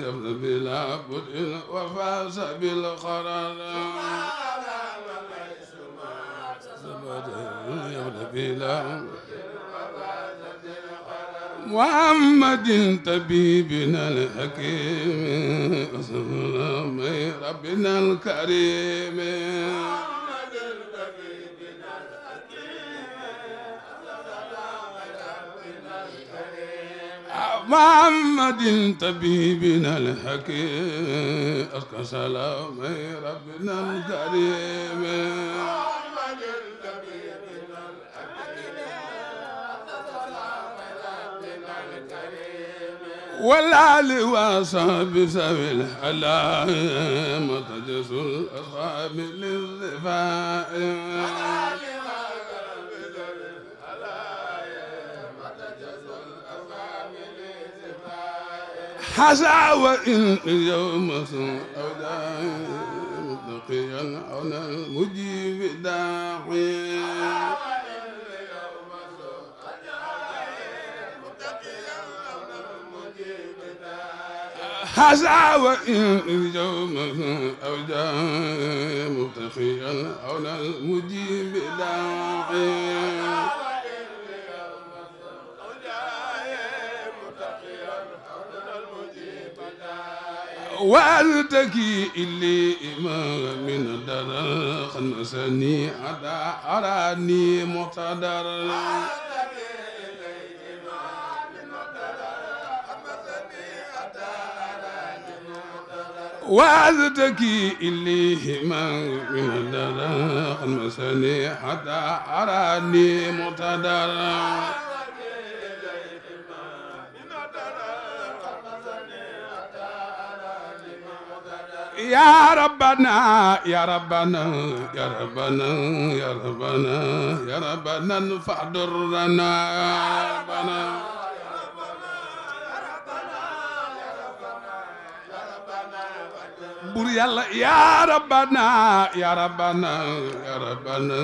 يبنى بلا بدء وفاز بالقرار يبنى بلا محمد طبيبنا الحكيم وسلام ربنا الكريم محمد طبيبنا الحكيم أزكى سلام ربنا الكريم محمد طبيبنا الحكيم والآل وصحب سبيل الحلام تجس الأصحاب للرفاء حسا وإن اليوم أو داعي متقيا على المجيب داعي حسا وإن اليوم أو داعي متقيا على المجيب داعي والتكي إلي إمام من الدار خمسني عدا أراني مقتدر والتكي إلي إمام من الدار خمسني حتى أراني مقتدر يا ربنا يا ربنا يا ربنا يا ربنا يا ربنا فاحضرنا يا ربنا بور يلا يا ربنا يا ربنا يا ربنا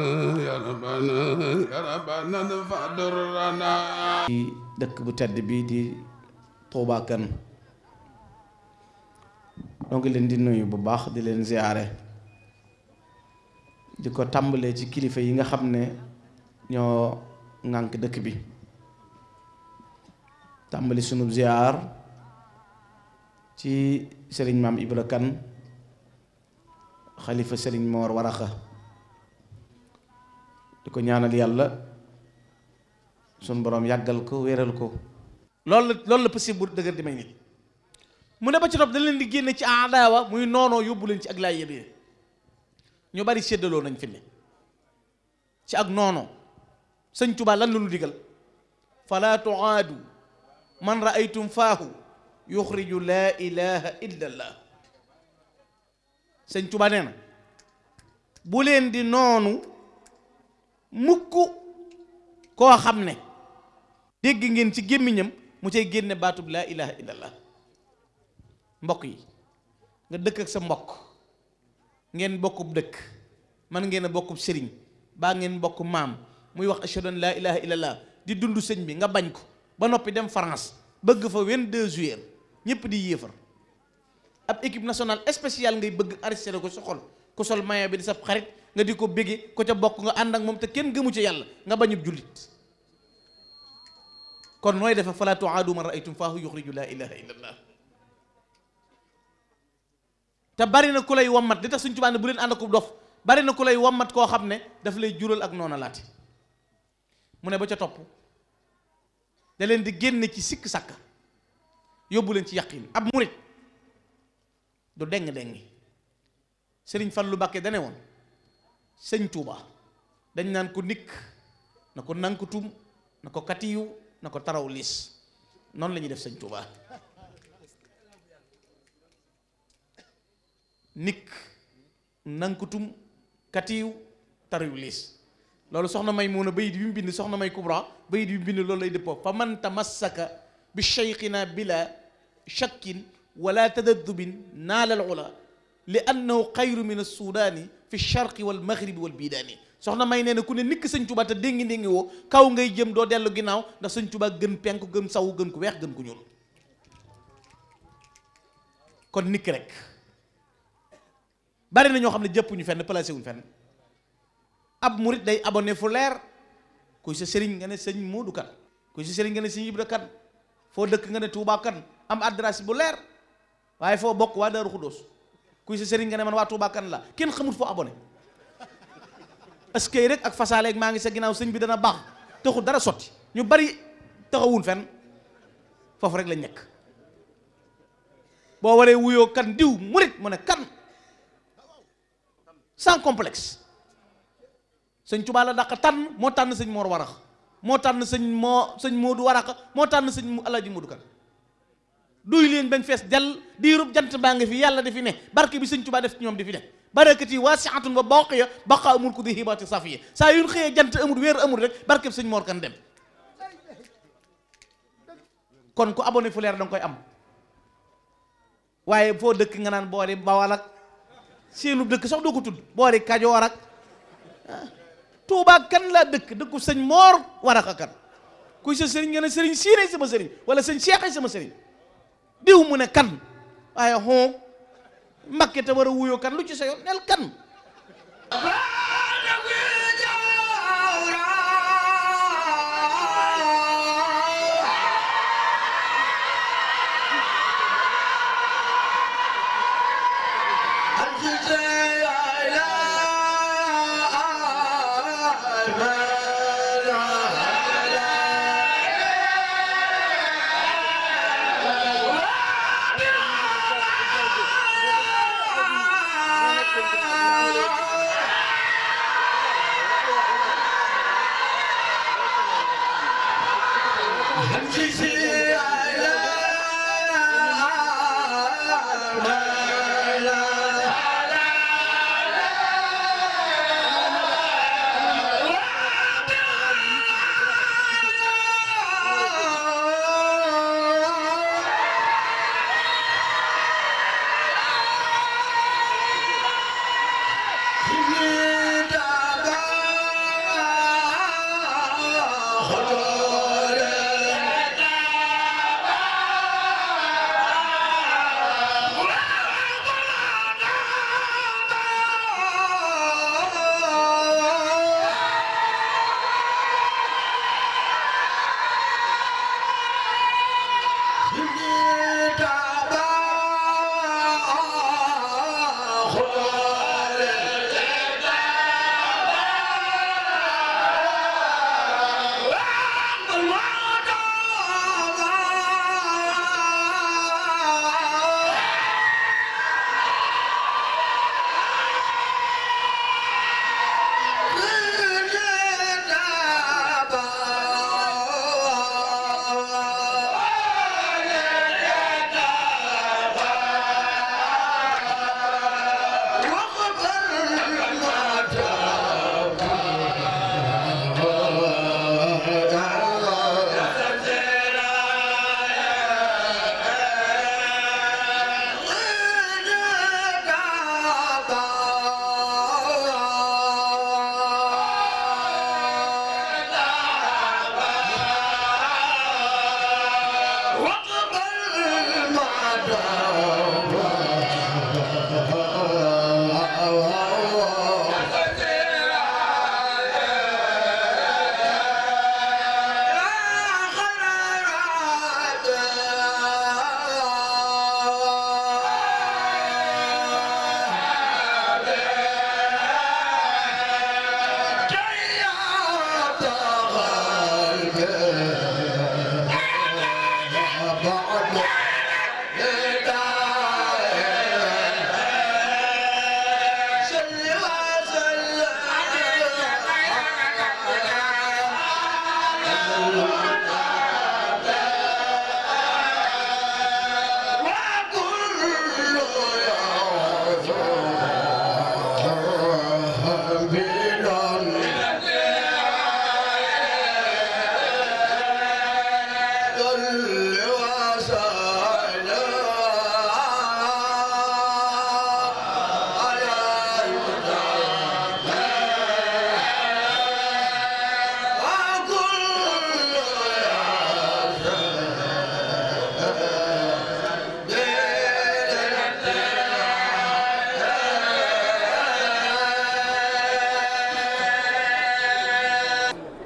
يا ربنا يا ربنا فاحضرنا dëkk bu tedd bi di Touba Kane donc leen di nuyu bu baax di leen ziyaare di ko tàmbalee ci kilifa yi nga xam ne ñoo ŋànk dëkk bi tàmbali sunu ziar ci sëriñ maam Ibra Kan xalifa sëriñ Moor Waraxa di ko ñaanal yàlla sunu borom yàggal ko wéral ko. loolu la possible bu dëgër di may nit mu ne ba ci topp da leen di génne ci adaawa muy noonoo yóbbu leen ci ak laay yëbee ñu bari séddaloo nañ fi ne ci ak noonoo. sëñ Tuubaa lan la ñu digal fala tuaadu man raaytum faahu yuxriju laa ilaha illa allah. sëñ Tuubaa nee na bu leen di noonu mukk koo xam ne dégg ngeen ci gémmiñam mu cay génne baatub laa ilaha illa allah. mbokk yi nga dëkk ak sa mbokk ngeen bokkub dëkk man ngeen a bokkub sëriñ baa ngeen bokk maam muy wax ashhadu an laa ilaha illallah di dund sëñ bi nga bañ ko ba noppi dem France bëgg fa 22 juillet ñëpp di yéefar ab équipe nationale spéciale ngay bëgg arrêté ko sa xol ku sol maillot bi di sab xarit nga di ko bége ko ca bokk nga ànd ak moom te kenn gëmu ci yàlla nga bañub jullit kon nooy defa fala tuaadu man raaytum faahu yuxriju laa ilaha illallah. te bari na ku lay wommat di tax Sëñ Tuubaa ne bu leen ànd ak dof bari na ku lay wommat koo xam ne daf lay jural ak noona laate mu ne ba ca topp da leen di génne ci sikk sàkka yóbbu leen ci yaqin. ab murit du deng-dengi. Sëriñ Fallu Mbàkke dane woon Sëñ Tuubaa dañ naan ko nikk na ko nankutum na ko katiyu na ko taraw liis noonu la ñuy def Sëñ Tuubaa. nikk nankutum katiyu taraw liis loolu soxna may muuna bayit bi mu bind soxna may kubra bayit bi mu bind loolu lay dëppoo fa man tamassaka bi cheikhina bila shakkin wala tadaddubin naala al ula li annahu xayru min alsudaani fi lcharqi walmaghribi walbidaani. soxna may nee na ku ne nikk Sëñ Tuubaa te déngi woo kaw ngay jëm doo dellu ginnaaw ndax Sëñ Tuubaa gën penk gën saw gën ku weex gën ku ñuul. kon nikk rek bari na ñoo xam ne jëppuñu fenn placé wuñ fenn. ab murit day abonné fu leer kuy sa sëriñ nga ne sëñ Moodu Kan kuy sa sëriñ nga ne sëñ Ibra Kan foo dëkk nga ne Touba Kan am adresse bu leer waaye foo bokk waa Daaru Xuddoos kuy sa sëriñ nga ne man waa Touba Kan la kenn xamut foo abonné askay rek ak fasaaleeg maa ngi sa ginnaaw sëñ bi dana baax taxul dara sotti ñu bari taxawun fenn foofu rek lañ nekk. boo waree wuyoo kan diw murit mu ne kan sans complexe. Sëñ Tuubaa la dàq tànn moo tànn sëñ Moor Warax moo tànn sëñ Moodu Warax moo tànn sëñ Alaaji Moodu Kan duy leen bañ fees dell diirub jant baa ngi fi yàlla di fi ne barke bi Sëñ Tuubaa def ci ñoom di fi ne barakati waasi'atun wa baaqiya baqa amul ku di hibaati safiya saa yu xëyee jant amul weer amul rek barke bi sëñ Moor Kan dem. kon ku abonné fu leer danga koy am waaye foo dëkk nga naan boori Bawal ak seenu dëkk sax doo ko tudd boori Kajoor ak Tuubaa kan laa dëkku sëñ Moor Waraxa Kan kuy sa sëriñ nga ne sëriñ siine sama sëriñ wala sëñ Seex sama sëriñ diw mu ne kan waaye xon Mbakke te war a wuyoo kan lu ci sa yoon nel kan.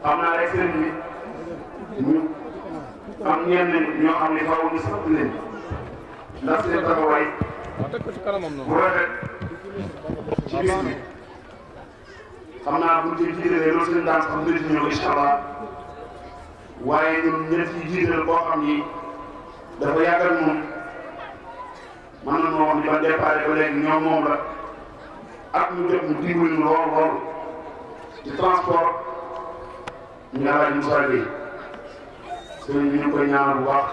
xam naa rek sëriñ bi ñu am ñenn ñoo xam ne faaw ñu sant leen ndax seen taxawaay bu rafet ci bis bi xam naa buñ ci jiitalee loolu seen daan sax mbir ci ñëw incha allah waaye ñun ñett yi jiital koo xam ni dafa yàggal moom mën na moo wax ni ba départ ba léegi ñoom moom la ak ñu jot ñu dimbali ñu lool lool ci transport ñu Alaaji Moussa Gueye sëriñ bi ñu koy ñaanal bu baax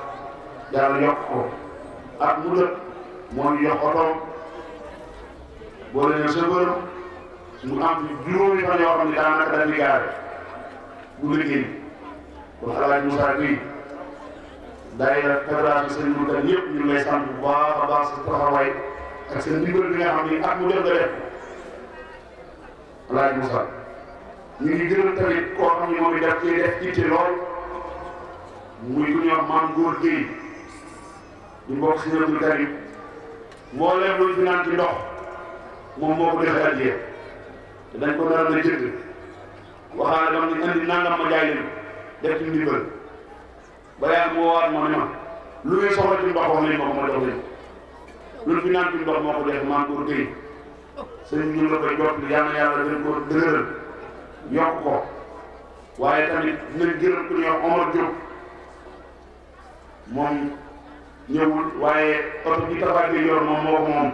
yàlla yokk ko ak mu dëkk moo ñu yokk otoom boo leen chauffeur mu am fi juróomi fan yoo xam ne daanaka dañuy gaare bu liggéey kon Alaaji Moussa Gueye daayira fédération sëriñ Mourtada yëpp ñu ngi lay sant bu baax a baax sa taxawaay ak seen ndimbal bi nga xam ni ak mu def nga def Alaaji Moussa ñu ngi gërëm tamit koo xam ne moom it daf cee def itte lool muy ku ñuy wax Maam Góor Gueye ñu mbokk si Abdou Karim mbooleem luñ fi naan ci ndox moom moo ko defee addiya te dañ ko naroon a jënd waxaale dama ni andi nangam ma jaay leen def ci ndimbal ba yàlla moo waat ma ne ma lu ngeen soxla ci ndox wax nañ ma ko ma jox leen luñ fi naan ci ndox moo ko def Maam Góor Gueye sëñ ñu la koy jot yàlla na yàlla dañ ko dëgëral yokk ko waaye tamit dinañ gërëm ku ñuy wax Omar Diop moom ñëwul waaye oto bi tabax bi yor moom moo ko moom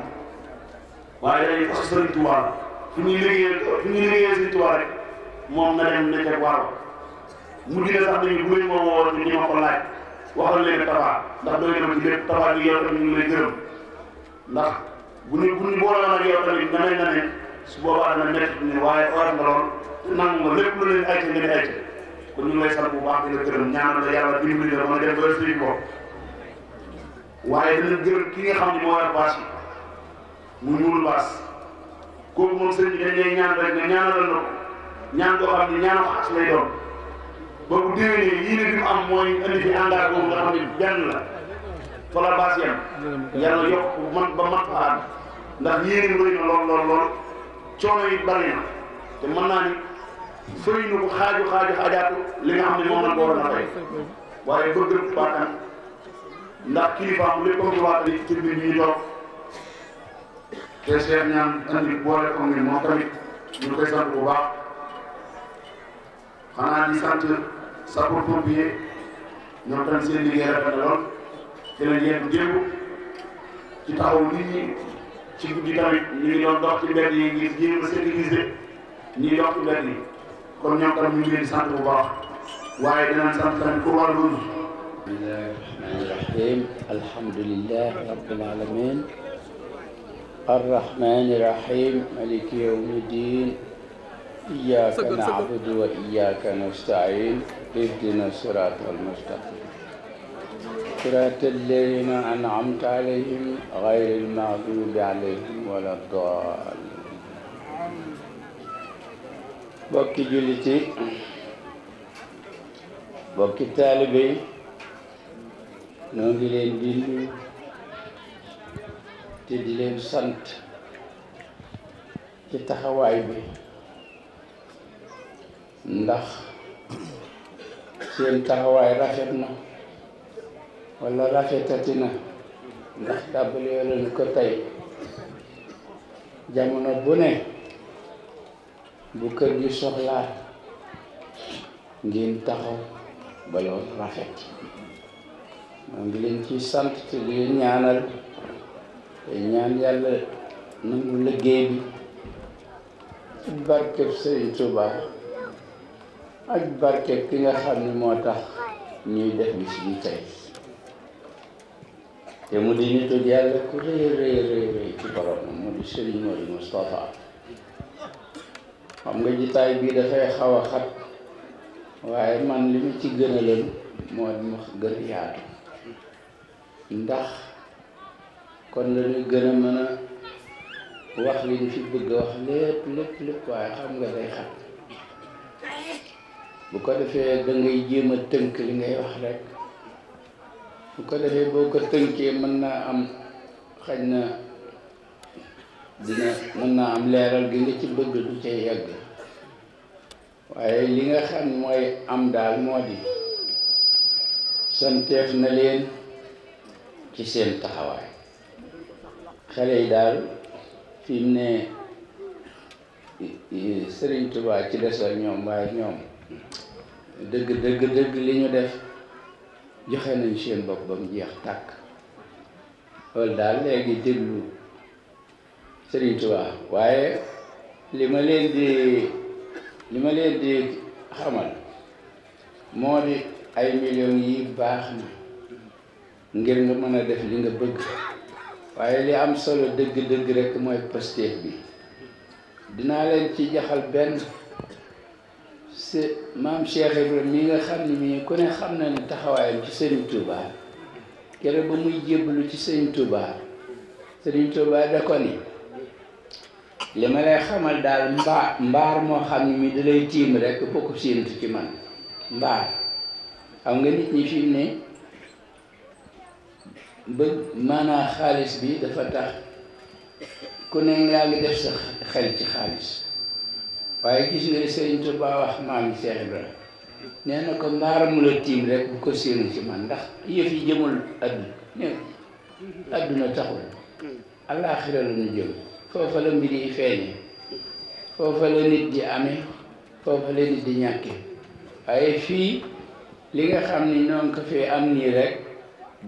waaye dañuy fas Sëriñ Tuubaa fi ñuy liggéeyee Sëriñ Tuubaa rek moom na dem nekk waaw mu dina sax nañu bu leen moo woo ñu ma ko laaj waxal leen tabax ndax doy na ma ci lépp tabax bi yow tamit ñu ngi lay gërëm ndax bu ñu boole woon ak yow tamit nga ne su boobaa dana métti ni waaye war nga lool nangu nga lépp lu leen ayca ngeen ayca kon ñu ngi lay sant bu baax di la gërëm ñaanal la yàlla dimbali la mën a dem ba suñu bopp waaye dinañ gërëm ki nga xam ne moo war baas yi mu ñuul baas kooku moom sëñ bi dañ lay ñaan rek nga ñaanalal na ko ñaan koo xam ne ñaanu xaas lay doon ba bu déwénee yii ne bi mu am mooy indi fi engrais boobu nga xam ne benn la fa la baas yam yàlla yokk man ba man fa àgg ndax yéene rëy na lool lool lool coono yi bari na te mën naa ni fëy na ko xaajaatu li nga xam ne moom la ko war a fay waaye bëgg baataan ndax kilifaam lépp comme waat ni ci biir ñu toog te Cheikh ñaan andi boole ko ngir moom tamit ñu koy sant bu baax xanaa di sant sapeurs-pompiers ñoom tamit seen liggéey rafet na lool te lañ yéen démb ci taxaw nit ñi ci guddi tamit ñu ngi doon dox ci mbedd yi ngir jéem a sécuriser ñiy dox ci mbedd yi kon ñoom tamit ñu ngi leen di sant bu baax waaye dinañ sant tamit pour wàllu dund. bismillahi rahmani rahim alhamdulillahi rabbil alamin arrahmani rahim maliki yawmi din iyyaka na'budu wa iyyaka nasta'in ihdina siratal mustaqim صراط الذين أنعمت عليهم غير المغضوب عليهم ولا الضالين bokki jullit yi bokki taalibe yi noo ngi leen di nuyu te di leen sant ci taxawaay bi ndax seen taxawaay rafet na wala rafetati na ndax tàmbalee leen ko tey jamono bu ne bu kër gi soxlaa ngeen taxaw ba loolu rafet maa ngi leen ciy sant te di leen ñaanal te ñaan yàlla nangu liggéey bi ci barkeb Sëriñ Tuubaa ak barkeb ki nga xam ne moo tax ñuy def bis bi tey te mu di nitu yàlla ku rëy rëy ci borom mu di Sëriñ Modou Moustapha xam nga jitaay bii dafay xaw a xat waaye man li mu ci gën a leen moo di ma gën a yaatu ndax kon la ñu gën a mën a wax li ñu fi bëgg a wax lépp waaye xam nga day xat bu ko defee da ngay jéem a tënk li ngay wax rek bu ko defee boo ko tënkee mën naa am xaj na mën naa am leeral gi nga ci bëgg du cay yàgg waaye li nga xam mooy am daal moo di santeef na leen ci seen taxawaay xale yi daal fi mu ne Sëriñ Tuubaa ci des ak ñoom waaye ñoom dëgg li ñu def joxe nañ seen bopp ba mu jeex tàkk loolu daal léegi déglu Sëriñ Tuubaa waaye li ma leen di xamal moo di ay millions yi baax na ngir nga mën a def li nga bëgg waaye li am solo dëgg rek mooy Pastef bi dinaa leen ci jaxal benn maam Cheikh Ibrahima mi nga xam ne mii ku ne xam na ne taxawaayam ci Sëriñ Tuubaa kere ba muy jébbalu ci Sëriñ Tuubaa da ko ni li ma lay xamal daal mbaar moo xam ne mi da lay tiim rek boo ko séentu ci man mbaar xam nga nit ñi fi mu ne bëgg maanaa xaalis bi dafa tax ku ne ngaa ngi def sa xel ci xaalis waaye gis nga Sëriñ Tuubaa wax maam Cheikh Ibrahima nee na ko mbaar mu la tiim rek bu ko séenu ci man ndax yëf yi jëmul adduna taxul alaaxira la ñu jëm foofa la mbir yi feeñe foofa la nit di amee foofa la nit di ñàkke waaye fii li nga xam ni noonu ko fee am nii rek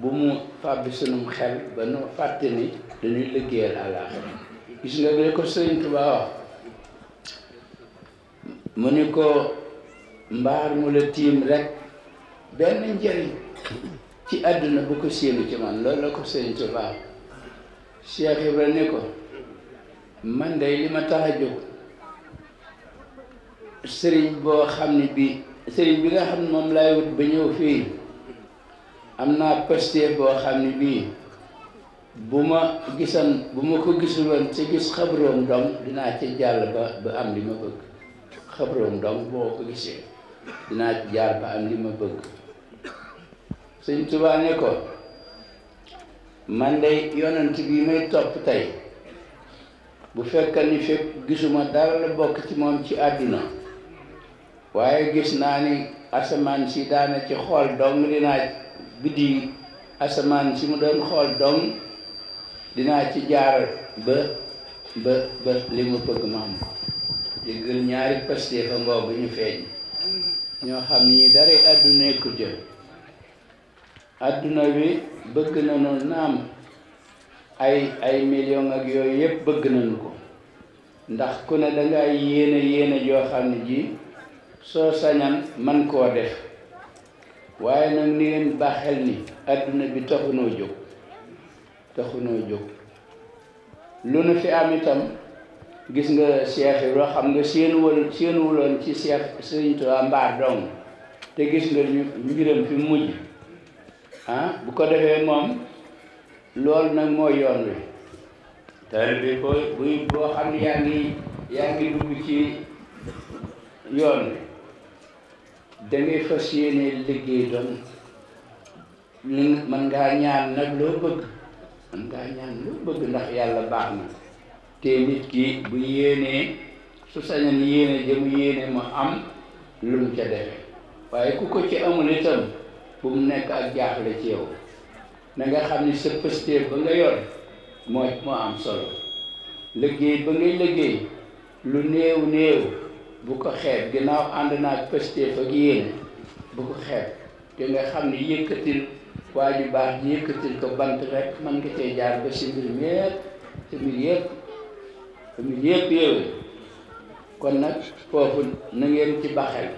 bu mu fàbbi sunum xel ba nu fàtte ni dañuy liggéeyal àllaaxira gis nga bi ko Sëriñ Tuubaa wax mu ni ko mbaar mu la tiim rek benn njëriñ ci àdduna bu ko séenu ci man loolu la ko Sëriñ Tuubaa Cheikh Ibra ni ko man day li ma tax a jóg sëriñ boo xam ne bi sëriñ bi nga xam ne moom laay wut ba ñëw fii am naa Pastef boo xam ne bii bu ma ko gisuloon ci gis xabroom dong dinaa ci jàll ba am li ma bëgg xabroom dong boo ko gisee dinaa ci jaar ba am li ma bëgg Sëriñ Tuubaa ne ko man day yonent bi may topp tey bu fekk ni fekk gisuma dara la bokk ci moom ci àdduna waaye gis naa ni asamaan si daana ci xool dong dinaa biddi asamaan si mu doon xool dong dinaa ci jaar ba li ma bëgg ma am ko yëgal ñaari Pastef fa ngoo bu ñu feeñ ñoo xam ni dara àdduna nekku jë àdduna bi bëgg nañu naam ay million ak yooyu yëpp bëgg nañu ko ndax ku ne dangay yéene joo xam ne ji soo sañan man koo def waaye nag ni ngeen baaxel ni àdduna bi taxunoo jóg lu nu fi am itam gis nga Cheikh Ibra xam nga séenuwuloon ci Cheikh Sëriñ Tuubaa mbaar dong te gis nga mbiram fi mujj bu ko defee moom loolu nag mooy yoon wi taalibe bi boo xam ne yaa ngi dugg ci yoon wi dangay fas yéene liggéey doon man ngaa ñaan nag loo bëgg ndax yàlla baax na te nit ki bu yéenee su sañan yéene jëm yéene mu am lu mu ca defee waaye ku ko ci amul itam bu mu nekk ak jaaxle ci yow na nga xam ni sa Pastef ba nga yor moo am solo liggéey ba ngay liggéey lu néew bu ko xeeb ginnaaw ànd naa ak Pastef ak yéene bu ko xeeb te nga xam ni yëkkatil waa ju baax ji yëkkatil ko bant rek man nga cee jaar ba si mbir yëpp yow kon nag foofu na ngeen ci baxel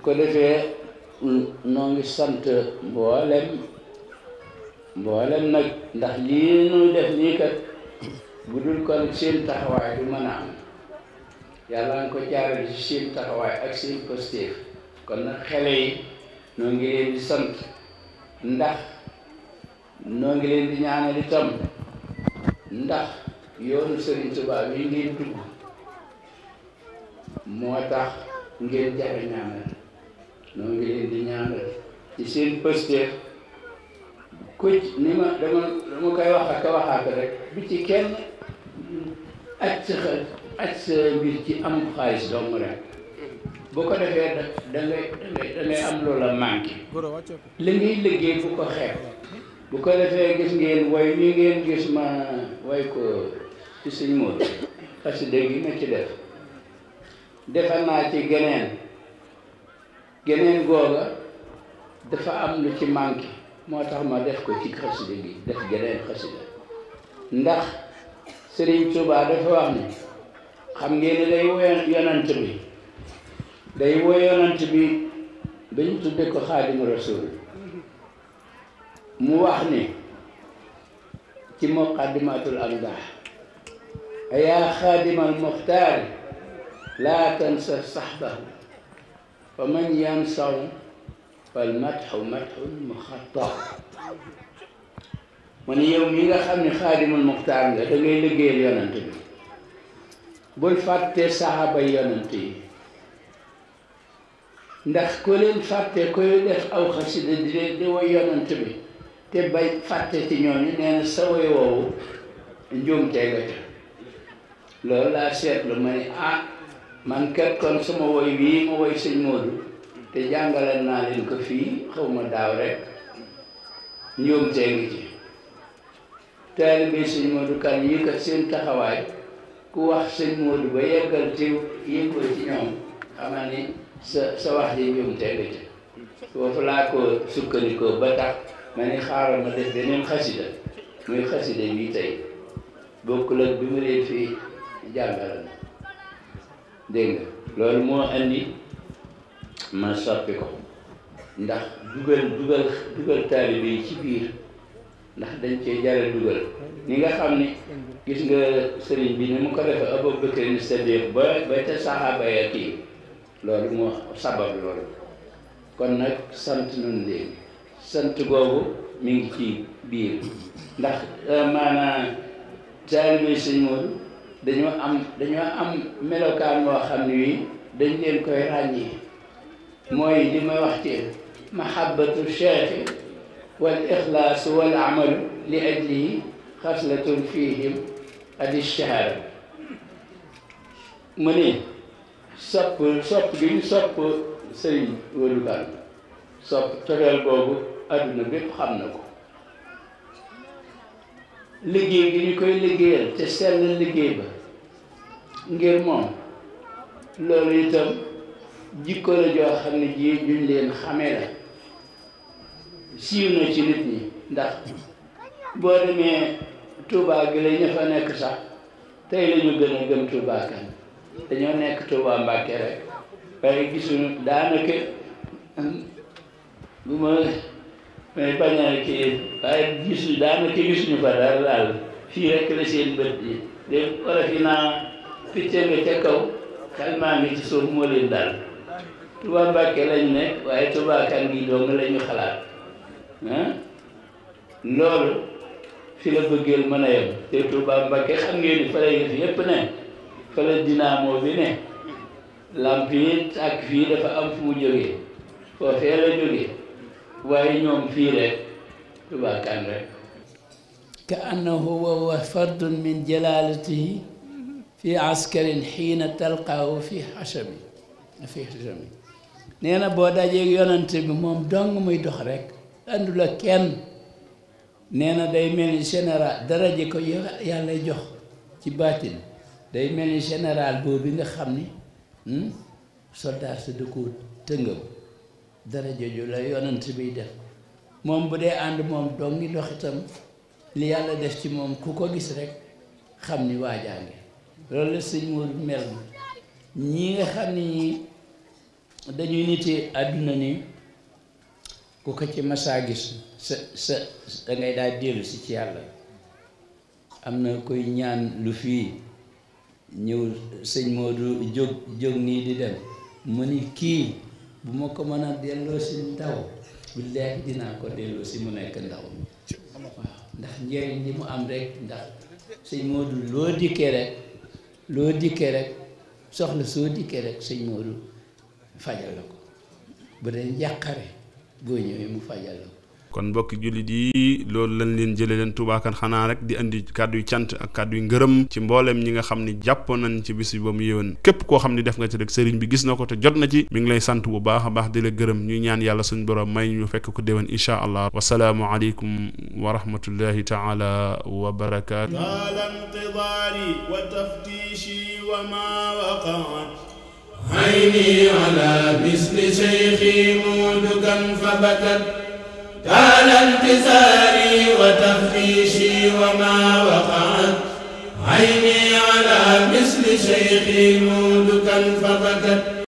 ko defee noo ngi sant mboolem nag ndax lii nu def nii kat bu dul kon seen taxawaay du mën a am yàlla nga ko jaarale ci seen taxawaay ak seen Pastef kon nag xale yi noo ngi leen di sant ndax noo ngi leen di ñaanal itam ndax yoonu Sëriñ Tuubaa bi ngeen dugg moo tax ngeen jare ñaanal noo ngi leen di ñaanal ci seen Pastef kuc ni dama koy wax ak waxaat rek bi ci kenn aj sa xel aj sa mbir ci am xaalis dong rek bu ko defee da ngay am loola manqué li ngay liggéey bu ko xeeb bu ko defee gis ngeen way wi ngeen gis ma way ko ci sëñ Modou xasida gi ma ci defal naa ci geneen googa dafa am lu ci manqué moo tax ma def ko ci xasida gi def geneen xasida ndax Sëriñ Tuubaa dafa wax ni xam ngeen ne day woy yonant bi ba ñu tudde ko Xaadimu Rasuul mu wax ni ci muqaddimatul amdah ayaa xaadimal muxtaari laa tansa saxbahu fa man yansaw fal matxu matxun muxattax mu ne yow mi nga xam ne xaadimul muxtaar nga da ngay liggéeyal yonant bi bul fàtte saxaaba yonant yi ndax ko leen fàtte koy def aw xasida di woy yonant bi te bay fàtte ci ñooñu nee na sa woy woowu njuumte nga ca loolu laa seetlu ma ne man kat kon sama woy wii ma woy sëñ Modou te jàngale naa leen ko fii xaw ma daaw rek njuumte ngi ci taalibe sëñ Modou kan yi kat seen taxawaay ku wax sëñ Modou ba yeggal te yëngoo ci ñoom xamal ni sa wax ji njuumte nga ci foofu laa ko sukkandikoo ba tax ma ni xaaral ma def beneen xasida muy xasida bii tey bokkul ak bi ma leen fii jàngalal dégg nga loolu moo andi ma soppi ko ndax dugal taalibe yi ci biir ndax dañ cee jare dugal ni nga xam ni gis nga sëriñ bi ni mu ko defee Abubakar Sadiq ba ca saxaaba ya kii loolu moo sabab loolu kon nag sant nañ leen sant googu mi ngi ci biir ndax maanaam taalibe sëñ Modou dañoo am melokaan moo xam ne wi dañ leen koy ràññee mooy li may wax ci mahabbatu cheikhi wal ixlaas wal amalu li ajlihi xaslatun fihim adi shahara mu ne sopp gi ñu sopp sëriñ Modou Kane sopp cofeel boobu adduna bépp xam na ko liggéey gi ñu koy liggéeyal te sell liggéey ba ngir moom loolu itam jikko la joo xam ne ji juñ leen xamee la siiw na ci nit ñi ndax boo demee Touba gi la ñu fa nekk sax tey la ñu gën a gëm Touba Kane dañoo nekk Touba Mbàkke rek waaye gisuñu daanaka bu may bañaa kii waaye gisuñu fa dara daal fii rek la seen bët yi de wala fi naa picc nga ca kaw xel maa ngi ci suuf moo leen daal Touba Mbàkke lañu nekk waaye Touba Kane gi dong la ñu xalaat loolu fi la bëggeel mën a yem te Touba Mbàkke xam ngeen ni fa lay def yépp ne fa la dynamo bi ne lamp yi ak fii dafa am fu mu jógee foofee la jógee waaye ñoom fii rek Touba Kane rek ka annahu wa fardun min jalalatihi fi askarin xiina talqaahu fi xasami nee na boo dajeeg yonante bi moom dong muy dox rek àndul ak kenn nee na day mel ni général daraje ko yàlla jox ci baatin day mel ni général boobu nga xam ni soldat sa da ko tëngam daraje ju la yonante biy def moom bu dee ànd moom dong ngi dox itam li yàlla def ci moom ku ko gis rek xam ni waajaange loolu la sëñ Modou mel ñi nga xam ni ñi dañuy niti àdduna ni ku ko ci masaa gis sa da ngay daal dellu si ci yàlla am na koy ñaan lu fii ñëw sëñ Modou jóg nii di dem mu ni kii bu ma ko mën a delloo si ndaw billaahi dinaa ko delloo si mu nekk ndaw waaw ndax njëriñ li mu am rek ndax sëñ Modou loo dikkee rek soxla soo dikkee rek sëñ Modou fajal la ko bu dee njàqare boo ñëwee mu fajal la ko kon mbokki jullit yi loolu lañ leen jëlee leen Touba Kane xanaa rek di andi kàddu yu cant ak kàddu yu ngërëm ci mbooleem ñi nga xam ni jàppoon nañ ci bis bi ba mu yéwén képp koo xam ni def nga ci rek sëriñ bi gis na ko te jot na ci mi ngi lay sant bu baax a baax di la gërëm ñuy ñaan yàlla suñu borom may ñu fekk ko déwén insha allah wasalaamu aleykum wa rahmatullahi taala wa barakaatu انتظاري وتفتيشي وما وقعت عيني على مثل شيخي مودكا فبكت طال انتظاري وتفتيشي وما وقعت عيني على مثل شيخي مودكا فبكت